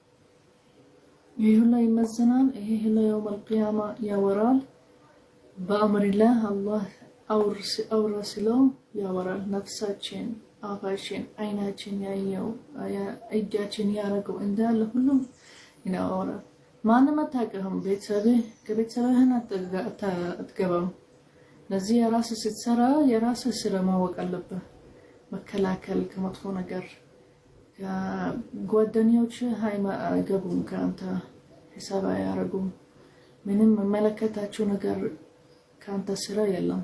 ይሄ ሁሉ ይመዘናል። ይሄ ሁሉ يوم القيامة ያወራል። በአምሪላህ አላህ አውርስለው ያወራል። ነፍሳችን፣ አፋችን፣ አይናችን ያየው እጃችን ያረገው እንዳለ ሁሉም ይናወራል። ማንም አታውቅህም። ከቤተሰብህን አትገባም። ለዚህ የራስህ ስትሰራ የራስህ ስራ ማወቅ አለብህ። መከላከል ከመጥፎ ነገር ጓደኞችህ አይገቡም፣ ከአንተ ሂሳብ አያረጉም። ምንም መመለከታቸው ነገር ከአንተ ስራ የለም።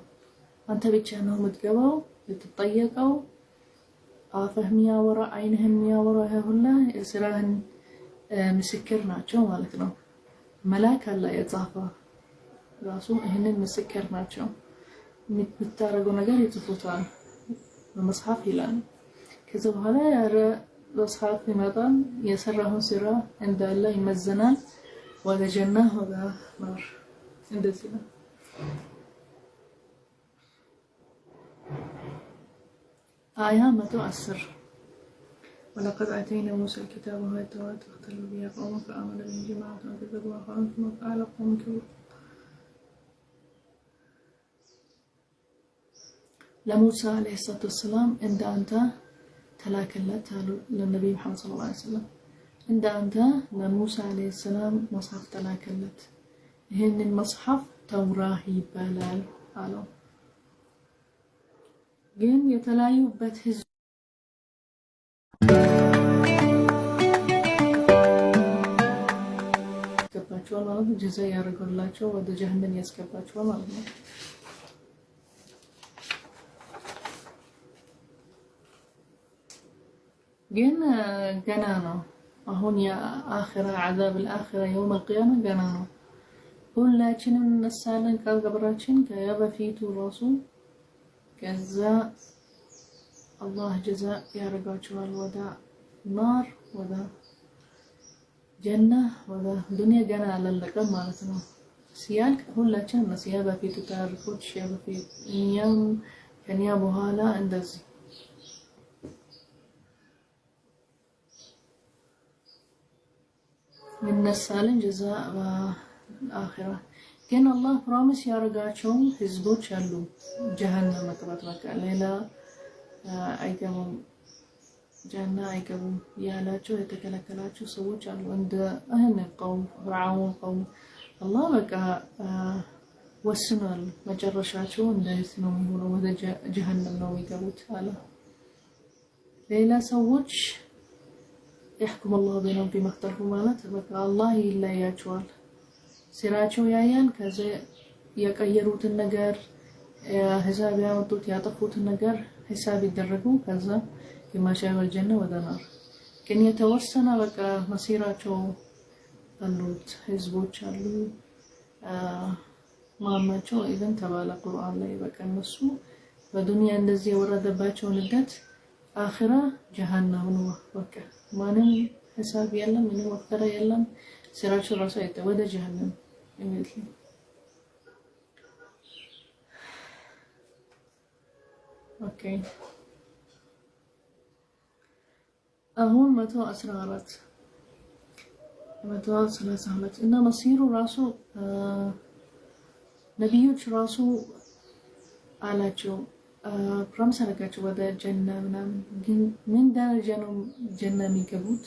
አንተ ብቻ ነው የምትገባው ልትጠየቀው። አፍህ የሚያወራ አይንህ የሚያወራ ሁላ የስራህን ምስክር ናቸው ማለት ነው። መላክ አለ የጻፈ ራሱ ይህንን ምስክር ናቸው። የምታደርገው ነገር ይጽፉታል በመጽሐፍ ይላል። ከዛ በኋላ ያረ መጽሐፍ ይመጣል። የሰራውን ስራ እንዳለ ይመዘናል። ወደ ጀና ወደ ናር እንደዚህ ነው። آية 110 ولقد آتينا موسى الكتاب والتوراة فاختلفوا فيها قوم فآمنوا به جماعة وكذبوا آخرون ثم قال قوم لموسى عليه الصلاة والسلام عند أنت تلاكلت للنبي محمد صلى الله عليه وسلم عند أنت لموسى عليه السلام مصحف تلاكلت هن المصحف توراة يبالال قالوا ግን የተለያዩበት ህዝብ ያስገባቸዋል ማለት ነው። ጀዛ ያደርጉላቸው ወደ ጀሃነም ያስገባቸዋል ማለት ነው። ግን ገና ነው። አሁን የአኺራ ዓዛብ الآخرة يوم القيامة ገና ነው። ሁላችንም እንነሳለን ከቀብራችን ከበፊቱ ራሱ ከዛ አላህ ጀዛ ያረጋቸዋል ወደ ናር ወደ ጀና ወደ ዱንያ ገና አላለቀም ማለት ነው። ሲያልቅ ሁላችንም ነሲያ በፊቱ ታሪኮች በፊት እኛም ከኛ በኋላ እንደዚህ እንነሳለን ጀዛ በአኺራ ግን አላህ ፕሮሚስ ያረጋቸው ህዝቦች አሉ ጀሃነም መግባት በቃ ሌላ አይገቡም ጀና አይገቡም ያላቸው የተከለከላቸው ሰዎች አሉ። እንደ አህነ ቀውም ፍርዓውን ቀውም አላህ በቃ ወስኗል መጨረሻቸው እንደዚህ ነው የሚሆነው፣ ወደ ጀሃነም ነው የሚገቡት አለ። ሌላ ሰዎች يحكم الله بينهم فيما اختلفوا ማለት በቃ አላህ ይለያቸዋል። ስራቸው ያያል። ከዛ የቀየሩትን ነገር ሂሳብ ያወጡት ያጠፉትን ነገር ሂሳብ ይደረጉ። ከዛ የማሻው ጀነ ወደ ናር ግን የተወሰነ በቃ መሲራቸው አሉት ህዝቦች አሉ ማማቸው ኢዘን ተባለ ቁርአን ላይ በቃ እነሱ በዱንያ እንደዚህ የወረደባቸው ንገት አኺራ ጀሃነም ነው። በቃ ማንም ሂሳብ የለም ምንም ወፍራ የለም። ስራቸው ራሱ ወደ ጀሃነም የሚል ኦኬ። አሁን 132 እና መሲሩ ራሱ ነብዮች ራሱ አላቸው ፕሮሚስ አደረጋቸው ወደ ጀና ምናምን። ግን ምን ደረጃ ነው ጀና የሚገቡት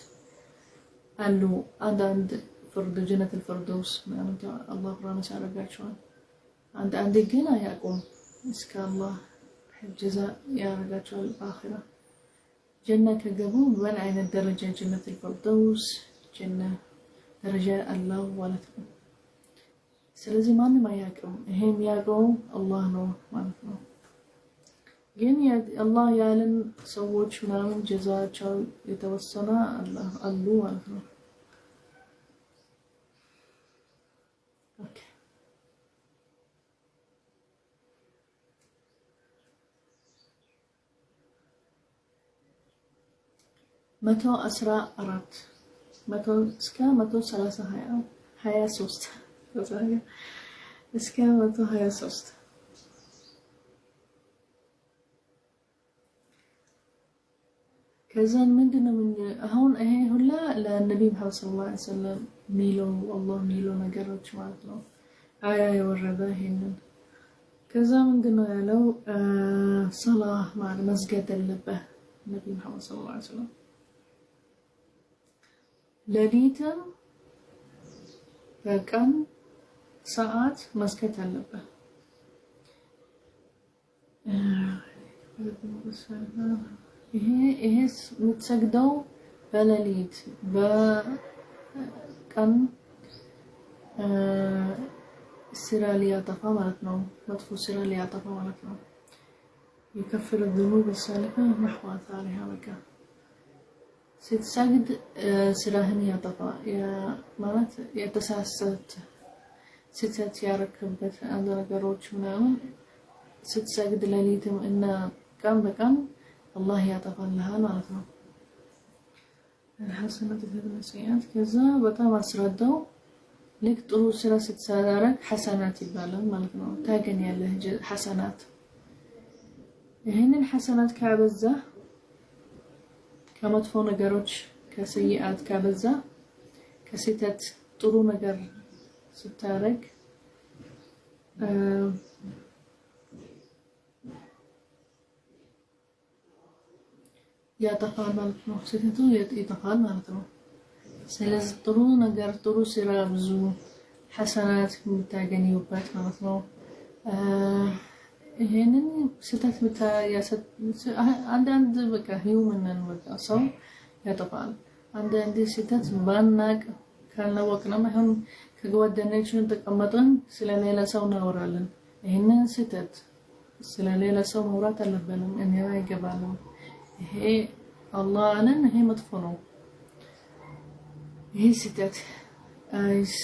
አሉ አንዳንድ ፍርድ ጀነት الفردوس ምናምን አላህ ፕሮሚስ አደረጋቸዋል። አንድ ግን አያውቁም እስከ አላህ ጀዛ ያደርጋቸዋል አኺራ ጀና ከገቡ ምን አይነት ደረጃ ጀነት الفردوس ጀና ደረጃ አላህ ማለት ነው። ስለዚህ ማንም አያውቅም። ይሄን ያውቀው አላህ ነው ማለት ነው። ግን አላህ ያለን ሰዎች ምናምን ጀዛቸው የተወሰነ አላህ አሉ ማለት ነው። ኦኬ 114 እስከ 123 እስከ 123 ከዛን ምንድነው አሁን ይሄ ሁላ ለነብዩ መሐመድ ሰለላሁ ዐለይሂ ወሰለም ሚለው አላህ ሚለው ነገሮች ማለት ነው። አያ የወረደ ይሄንን ከዛ ምንድነው ያለው ሶላህ ማለት መስገድ አለበት ነብዩ መሐመድ ሰለላሁ ዐለይሂ ወሰለም ሌሊትም በቀን ሰዓት መስገድ አለብህ። ይሄ የምትሰግደው በሌሊት በቀን ስራ ሊያጠፋ ማለት ነው። መጥፎ ስራ ሊያጠፋ ማለት ነው። يكفر الذنوب السالفة نحو آثارها በቃ ስትሰግድ ስራህን ያጠፋ ማለት የተሳሳተ ስህተት ያረክበት አንድ ነገሮች ምናምን ስትሰግድ ሌሊትም እና ቀን በቀን አላህ ያጠፋልሃል ማለት ነው። الحسنات تذهب السيئات ከዛ በጣም አስረዳው ልክ ጥሩ ስራ ስትሰራ ሐሰናት ይባላል ማለት ነው። ታገኛለህ ሐሰናት። ይሄንን ሐሰናት ካበዛ ከመጥፎ ነገሮች ከሰይአት ካበዛ ከስህተት ጥሩ ነገር ስታረግ ያጠፋል ማለት ነው። ስህተቱ ይጠፋል ማለት ነው። ስለዚህ ጥሩ ነገር ጥሩ ስራ ብዙ ሐሰናት የምታገኙበት ማለት ነው። ይሄንን ስህተት አንዳንድ በቃ ሂውመንን በቃ ሰው ያጠፋል። አንዳንድ ስህተት ባናቅ ካላወቅንም አሁን ከጓደኞቻችን ተቀመጠን ስለሌላ ሰው እናወራለን። ይሄንን ስህተት ስለሌላ ሰው ማውራት አለብንም። እኔ አይገባንም። ይሄ አላህን ይሄ መጥፎ ነው። ይሄ ስህተት አይስ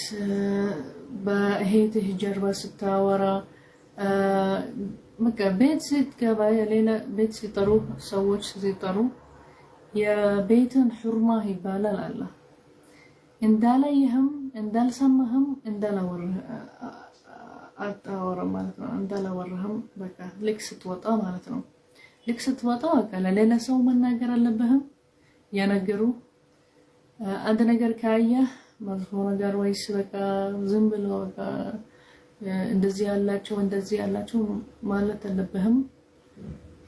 በሄትህ ጀርባ ስታወራ በቃ ቤት ስትገባ የሌላ ቤት ሲጠሩ ሰዎች ሲጠሩ የቤትን ሑርማ ይባላል አለ እንዳላየህም እንዳልሰማህም አታወራም ማለት ነው። እንዳላወራህም በቃ ልክ ስትወጣ ማለት ነው። ልክ ስትወጣ በቃ ለሌላ ሰው መናገር አለብህም። የነገሩ አንድ ነገር ካየህ መጥፎ ነገር ወይስ በቃ ዝም ብሎ በቃ እንደዚህ ያላቸው ማለት አለብህም።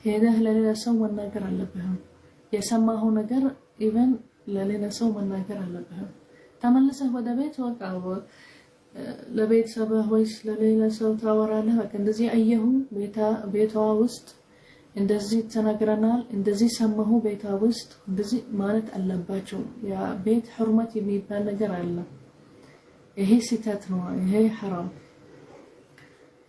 ሄደህ ለሌላ ሰው መናገር አለብህም። የሰማኸው ነገር ኢቭን ለሌላ ሰው መናገር አለብህም። ተመልሰህ ወደ ቤት ወጣ ለቤተሰብህ ወይስ ለሌላ ሰው ታወራለህ። በቃ እንደዚህ አየሁ ቤቷ ውስጥ እንደዚህ ተናግረናል፣ እንደዚህ ሰማሁ ቤቷ ውስጥ እንደዚህ ማለት አለባቸው። ያ ቤት ሑርመት የሚባል ነገር አለ። ይሄ ስህተት ነው። ይሄ ሐራም።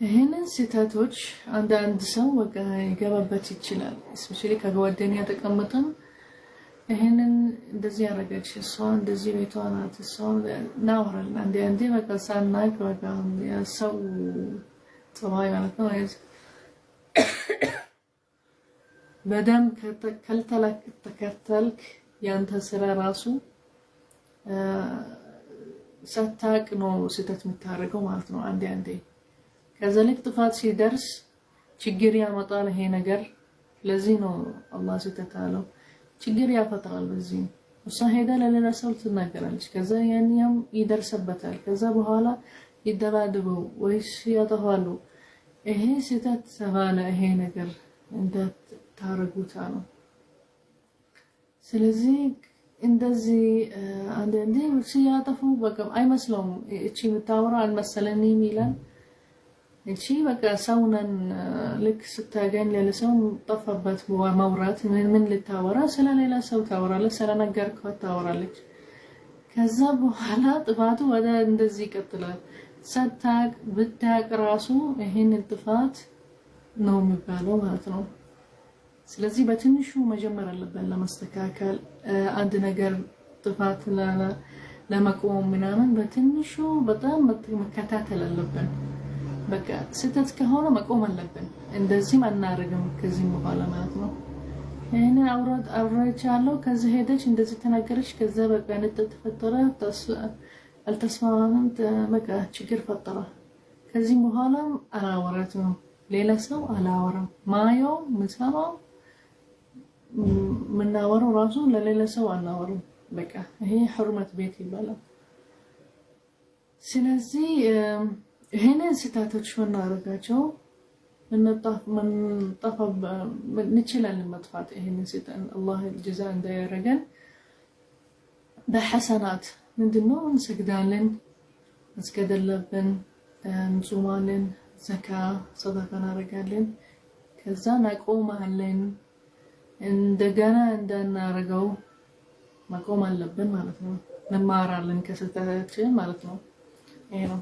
ይሄንን ስህተቶች አንዳንድ ሰው በቃ ይገባበት ይችላል። እስፔሻሊ ከጓደኛ ተቀምጠን ይሄንን እንደዚህ ያደረገች እሷ እንደዚህ ቤቷ ናት እሷ ናወራለን። አንዴ በቃ ሳናቅ በቃ ሰው ጠባይ ማለት ነው። በደንብ ከተከተልክ ያንተ ስራ ራሱ ሳታቅ ነው ስህተት የምታደርገው ማለት ነው። አንዴ ከዛ ልክ ጥፋት ሲደርስ ችግር ያመጣል ይሄ ነገር። ለዚህ ነው አላህ ስህተት አለው። ችግር ያፈጥራል። በዚህ እሷ ሄዳ ለሌላ ሰው ትናገራለች። ከዛ ያንኛም ይደርሰበታል። ከዛ በኋላ ይደባደበው ወይስ ያጠፋሉ። ይሄ ስህተት ተባለ። ይሄ ነገር እንደታረጉታ ነው። ስለዚህ እንደዚህ አንዳንዴ ሲያጠፉ በቃ አይመስለውም። እቺ የምታወራ አልመሰለኝም ይላል። እቺ በቃ ሰውነን ልክ ስታገኝ ለለሰው ጠፋበት ማውራት ምን ልታወራ ስለሌላ ሰው ታወራለች፣ ስለነገርከው ታወራለች። ከዛ በኋላ ጥፋቱ ወደ እንደዚህ ይቀጥላል። ሰታቅ ብታቅ ራሱ ይሄን ጥፋት ነው የሚባለው ማለት ነው። ስለዚህ በትንሹ መጀመር አለብን ለማስተካከል አንድ ነገር ጥፋት ለመቆም ምናምን በትንሹ በጣም መከታተል አለብን። በቃ ስህተት ከሆነ መቆም አለብን። እንደዚህም አናደርግም ከዚህ በኋላ ማለት ነው። ይሄንን አውራቻለሁ ከዚህ ሄደች እንደዚህ ተናገረች ከዛ በቃ ተፈጠረ አልተስማማንም በቃ ችግር ፈጠረ። ከዚህ በኋላ አላወራትም ሌላ ሰው አላወራም። ማየው ምሰማው ምናወራው ራሱ ለሌላ ሰው አናወራም። በቃ ይሄ ሑርመት ቤት ይባላል። ስለዚህ ይሄንን ስህተቶች ምናደርጋቸው እንችላለን መጥፋት። ይሄንን ስህተት አላህ ጀዛ እንዳያረገን በሐሰናት ምንድነው እንሰግዳለን፣ መስገድ አለብን፣ እንጾማለን፣ ዘካ ሰደቃ እናደርጋለን። ከዛ እናቆማለን። እንደገና እንዳናረገው ማቆም አለብን ማለት ነው። እንማራለን ከስህተታችን ማለት ነው። ይሄ ነው።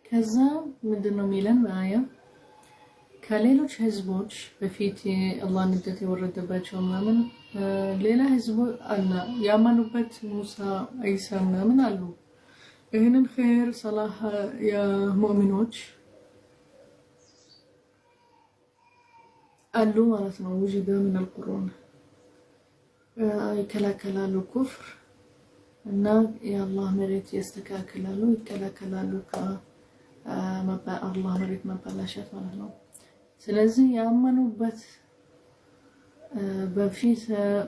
ከዛ ምንድነው የሚለን አያ ከሌሎች ህዝቦች በፊት አላህ ንደት የወረደባቸው ምናምን ሌላ ህዝብ አለ ያመኑበት ሙሳ ኢሳ ምናምን አሉ። ይህንን ኸይር ሰላህ የሙእሚኖች አሉ ማለት ነው። ውጅደ ምን አልቁሩን ይከላከላሉ ኩፍር እና የአላህ መሬት ያስተካክላሉ፣ ይከላከላሉ አላህ መሬት መበላሸት ማለት ነው። ስለዚህ ያመኑበት በፊት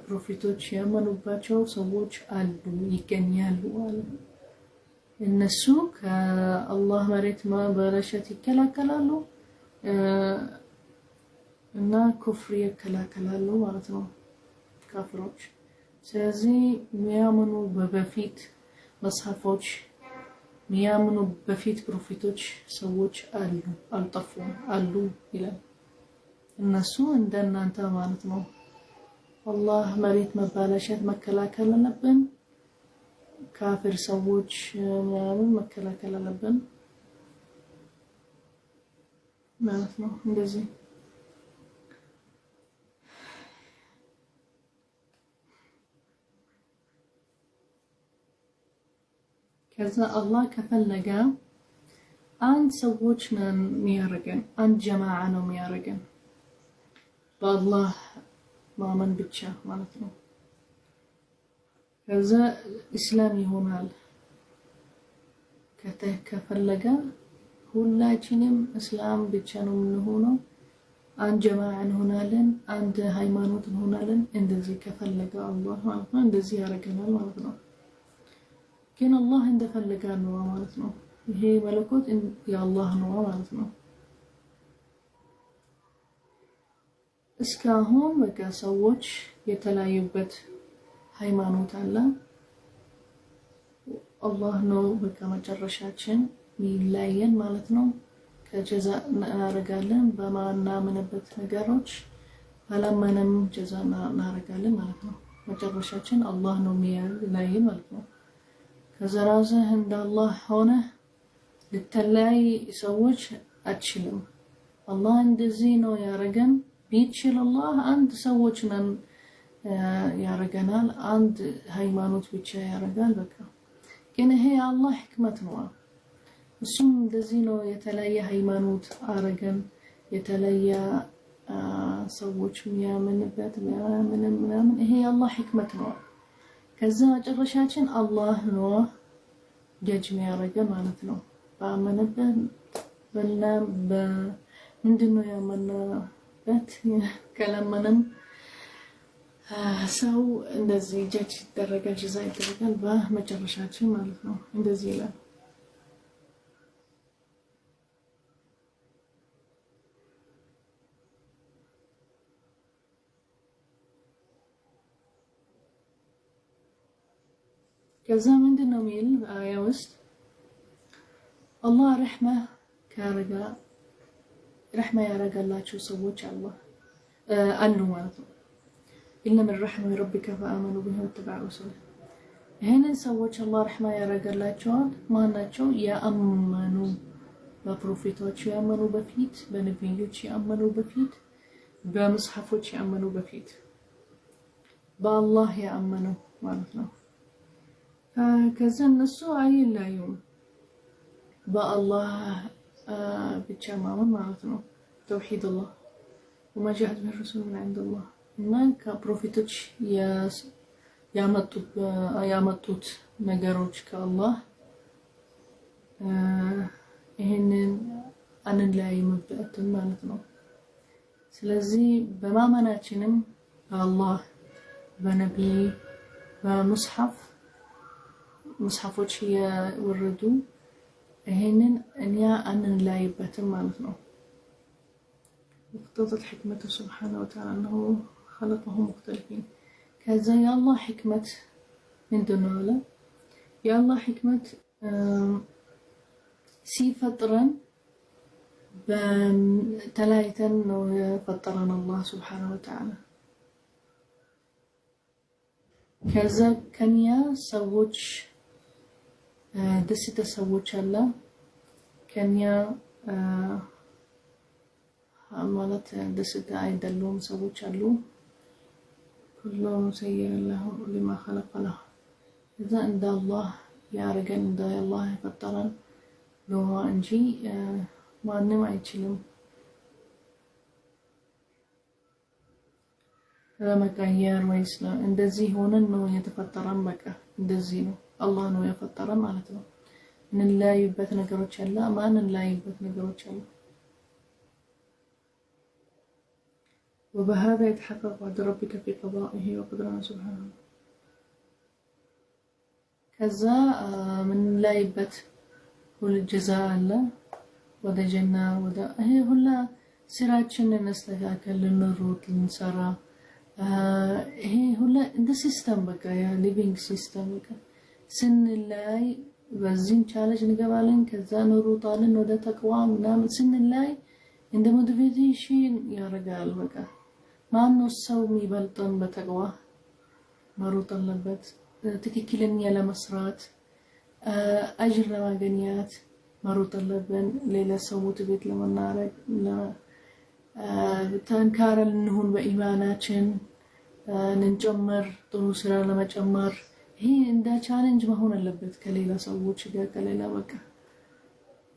ፕሮፌቶች ያመኑባቸው ሰዎች አሉ ይገኛሉ አለ። እነሱ ከአላህ መሬት መበላሸት ይከላከላሉ እና ኩፍር ይከላከላሉ ማለት ነው ካፍሮች። ስለዚህ የሚያምኑ በፊት መጽሐፎች ሚያምኑ በፊት ፕሮፌቶች ሰዎች አሉ አልጠፉም አሉ ይላል። እነሱ እንደናንተ ማለት ነው። አላህ መሬት መባላሸት መከላከል አለብን። ካፍር ሰዎች ምናምን መከላከል አለብን ማለት ነው። እንደዚህ ከዛ አላህ ከፈለገ አንድ ሰዎች ነን የሚያረገን፣ አንድ ጀማዓ ነው የሚያረገን በአላህ ማመን ብቻ ማለት ነው። ከዛ እስላም ይሆናል ከፈለገ ሁላችንም እስላም ብቻ ነው የምንሆነው። አንድ ጀማዓ እንሆናለን፣ አንድ ሃይማኖት እንሆናለን። እንደዚህ ከፈለገ አላህ ማለት ነው እንደዚህ ያረገናል ማለት ነው። ግን አላህ እንደፈለገ ነው ማለት ነው። ይሄ መለኮት የአላህ ነው ማለት ነው። እስካሁን በቃ ሰዎች የተለያዩበት ሃይማኖት አለ። አላህ ነው በቃ መጨረሻችን ሚለያየን ማለት ነው። ከጀዛ እናደርጋለን በማናምንበት ነገሮች፣ ባላመንም ጀዛ እናደርጋለን ማለት ነው። መጨረሻችን አላህ ነው የሚለያየን ማለት ነው። ከዘራዘህ እንደ አላህ ሆነ ልትለያይ ሰዎች አትችልም። አላህ እንደዚህ ነው ያረገን ቢችል አላህ አንድ ሰዎች ነን ያረገናል፣ አንድ ሃይማኖት ብቻ ያረጋል በቃ። ግን ይሄ የአላህ ህክመት ነው። እሱም እንደዚህ ነው የተለያየ ሃይማኖት አረገን፣ የተለያየ ሰዎች የሚያምንበት ምናምን። ይሄ የአላህ ህክመት ነው። ከዛ መጨረሻችን አላህ ነው ጀጅ የሚያደርገን ማለት ነው። ባመነበት ምንድነው ያመነበት ከለመነም ሰው እንደዚህ ጀጅ ይደረጋል፣ ጀዛ ይደረጋል በመጨረሻችን ማለት ነው። እንደዚህ ይላል። ከዛ ምንድነው የሚል አያ ውስጥ አላህ ረሕማ ያረጋላቸው ሰዎች አሉ ማለት ነው። ኢነ ሚን ረሕመቲ ረቢከ ፈአመኑ ቢሂ ወተበዑ ረሱለሁ። ይሄንን ሰዎች አላህ ረሕማ ያረጋላቸዋል። ማናቸው? ያመኑ በፕሮፌቶች ያመኑ በፊት፣ በነቢዮች ያመኑ በፊት፣ በመጽሐፎች ያመኑ በፊት፣ በአላህ ያመኑ ማለት ነው። ከዛ እነሱ አይለያዩም በአላህ ብቻ ማመን ማለት ነው። ተውሂድ አላህ ወማ ጃአት ቢሂ ረሱሉ ሚን ዒንዲላህ እና ከፕሮፌቶች ያመጡት ነገሮች ከአላህ ይሄንን አንለያይምበትም ማለት ነው። ስለዚህ በማመናችንም በአላህ በነቢይ በሙስሐፎች የወረዱ ይሄንን እኛ አንላይበትም ማለት ነው። اقتضت حكمته سبحانه وتعالى أنه خلقهم مختلفين. كذا يا الله حكمة من دونه يا الله حكمة سي فطرا تلايتا فطرنا الله سبحانه وتعالى. كذا كنيا سووش دست سووش الله كنيا ማለት ደስታ አይደሉም ሰዎች አሉ ሁሉም ሰየረ الله لما خلق له إذا عند الله ያረገን እንደ አላህ የፈጠረን ነው እንጂ ማንም አይችልም ለመቀየር ወይስ እንደዚህ ሆነን ነው የተፈጠረን በቃ እንደዚህ ነው አላህ ነው የፈጠረን ማለት ነው ምን ላይበት ነገሮች አለ ማንን ላይበት ነገሮች አለ وبهذا يتحقق وعد ربك في قضائه وقدره سبحانه كذا من لا يبت هو الجزاء الله ودا جنة ودا هي هلا سراتشن نستهاكل للنروت للنسرة هي هلا ده سيستم بقى يا living system بقى سن الله بزين challenge نقبلين كذا نروطالن ودا تقوى منامل سن الله عند motivation يا رجال بقى ما إنه السوم يبلطن بتقوى مروط اللبت تككلني على مسرات أجر ما جنيات مروط اللبن ليلة سومت بيت لما نارك لا تنكار لنهون بإيماناتشن ننجمر طروسرا لما جمر هي عندها challenge ما هون اللبت كليلة سووت شجع كليلة بكا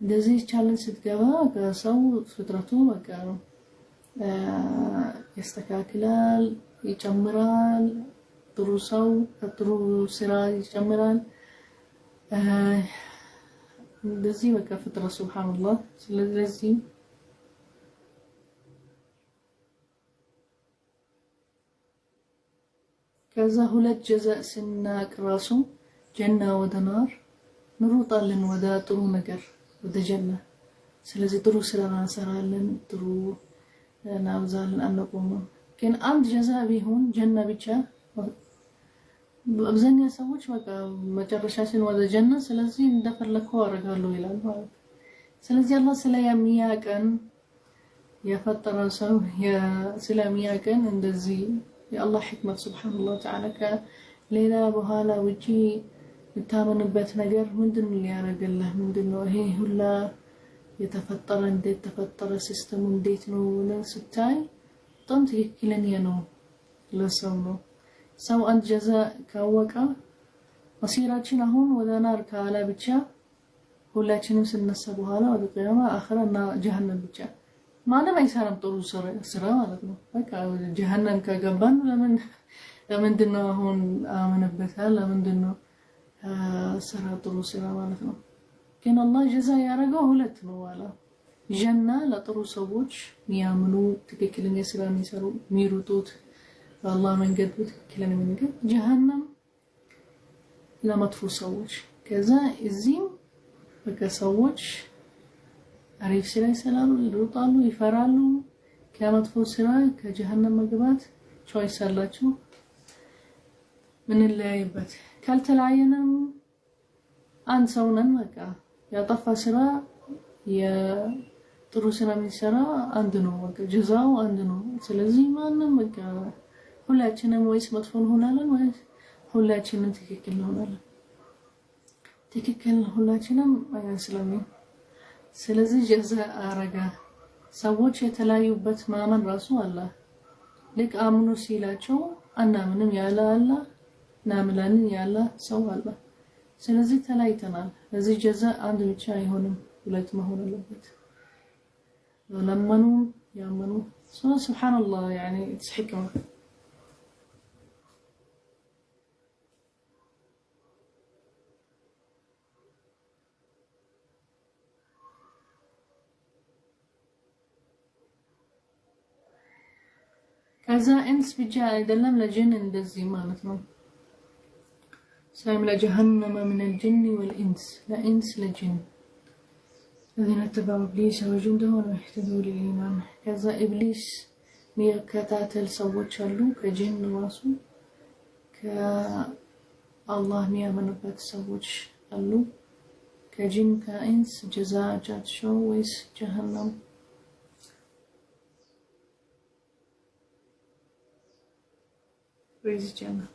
دزي challenge ستجوا كسو فترته بكا يستكاكلال يجمرال طروسو طروسرا يجمرال دزي بكا فترة سبحان الله ስለዚህ ከዛ ሁለት ጀዛእ ስናቅ ራሱ ጀና ወደ ናር ንሩጣለን ወደ ጥሩ ነገር ወደ ጀና ስለዚህ ጥሩ ስራ እንሰራለን ጥሩ ናብዛለን አንቆም ግን አንድ ጀዛእ ቢሆን ጀና ብቻ አብዛኛው ሰዎች በቃ መጨረሻችን ወደ ጀና ስለዚህ እንደፈለከው አደርጋለሁ ይላል ማለት ስለዚህ አላህ ስለሚያቀን የፈጠረው ሰው ስለሚያቀን እንደዚህ የአላህ ህክመት ሱብሃንአላህ ተዓላ ከሌላ በኋላ ውጪ የምታመንበት ነገር ምንድነው ሊያረጋልህ ምንድነው ይሄ ሁላ የተፈጠረ እንዴት ተፈጠረ ሲስተሙ እንዴት ነው ለስታይ በጣም ትክክለኛ ነው ለሰው ነው ሰው አንድ ጀዛእ ካወቀ መሲራችን አሁን ወደ ናር ካላ ብቻ ሁላችንም ስንነሳ በኋላ ወደ ቂያማ አኺራና ጀሃነም ብቻ ማንም አይሰራም ጥሩ ስራ ማለት ነው በቃ ጀሃነም ከገባን ለምንድነው አሁን አመነበታል ለምንድነው ስራ ጥሩ ስራ ማለት ነው ግን አላህ ጀዛ ያረጋው ሁለት ነው ዋላ ጀና ለጥሩ ሰዎች የሚያምኑ ትክክለኛ ስራ የሚሰሩ የሚሩጡት በአላህ መንገድ ትክክለኛ መንገድ ጀሃነም ለመጥፎ ሰዎች ከዛ እዚህም በቃ ሰዎች አሪፍ ስራ ይሰራሉ ይሩጣሉ ይፈራሉ ከመጥፎ ስራ ከጀሃነም መግባት ቾይስ አላችሁ ምን ላይበት ካልተለያየንም አንድ ሰው ነን በቃ ያጠፋ ስራ የጥሩ ስራ የሚሰራ አንድ ነው በቃ ጀዛው አንድ ነው ስለዚህ ማንም በቃ ሁላችንም ወይስ መጥፎ እንሆናለን ወይስ ሁላችንም ትክክል እንሆናለን ትክክል ሁላችንም አይመስለኝም ስለዚህ ጀዛእ አረጋ ሰዎች የተለያዩበት ማመን ራሱ አለ ልክ አምኑ ሲላቸው አናምንም ያለ አለ ናምላንን ያለ ሰው አለ ስለዚህ ተለያይተናል ለዚህ ጀዛእ አንድ ብቻ አይሆንም ሁለት መሆን አለበት ለማኑ ያመኑ ሱብሃንአላህ يعني تحكم ከዛ ኢንስ ብቻ አይደለም ለጅን እንደዚህ ማለት ነው። سلام لجهنم من الجن والإنس لإنس لجن الذين اتبعوا إبليس وجنده ولم يهتدوا للإيمان كذا إبليس ميكتاتل سوت شلو كجن واسو كالله ميامنبت سوت شلو كجن كإنس جزاء جات شو ويس جهنم ويس جنة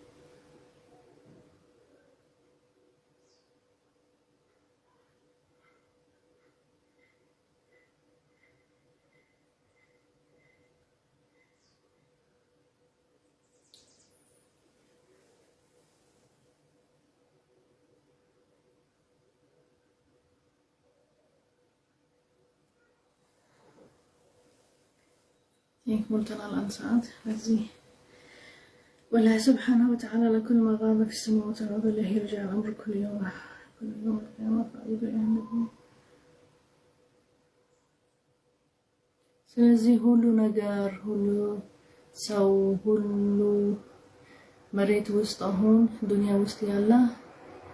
قلتنا الآن ساعات هذه والله سبحانه وتعالى لكل ما غاب في السماوات والأرض إليه يرجع الأمر كل يوم القيامة فأعيد النبي ስለዚህ ሁሉ ነገር ሁሉ ሰው ሁሉ መሬት ውስጥ አሁን ዱንያ ውስጥ ያለ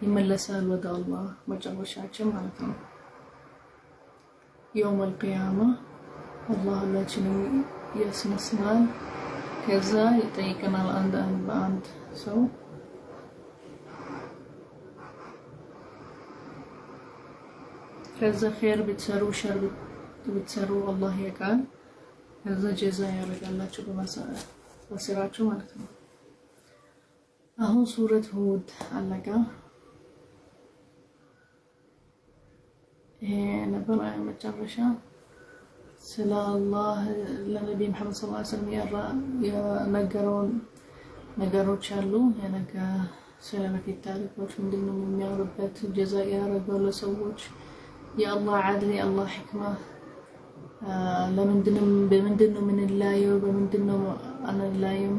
ይመለሳል ወደ አላህ መጨረሻችን ማለት ነው። يوم القيامة አላህ ሁላችንም ያስነሳል። ከዛ ይጠይቀናል አንድ በአንድ ሰው ከዛ ኸይር ብትሰሩ ሸር ብትሰሩ አላህ ያውቃል። ከዛ ጀዛ ያደርጋላችሁ በስራችሁ ማለት ነው። አሁን ሱረት ሁድ አለቀ። ይሄ ነበር መጨረሻ ስለ አላህ ለነብዩ መሐመድ ሰለላሁ ዐለይሂ ወሰለም የነገረውን ነገሮች አሉ። የነገ ስለ በፊት ታሪኮች ምንድነው የሚያወሩበት ጀዛ ያደረገው ለሰዎች የአላህ ዓድል የአላህ ሕክማ ለምንድነው በምንድነው የምንለያየው በምንድነው አንለያየው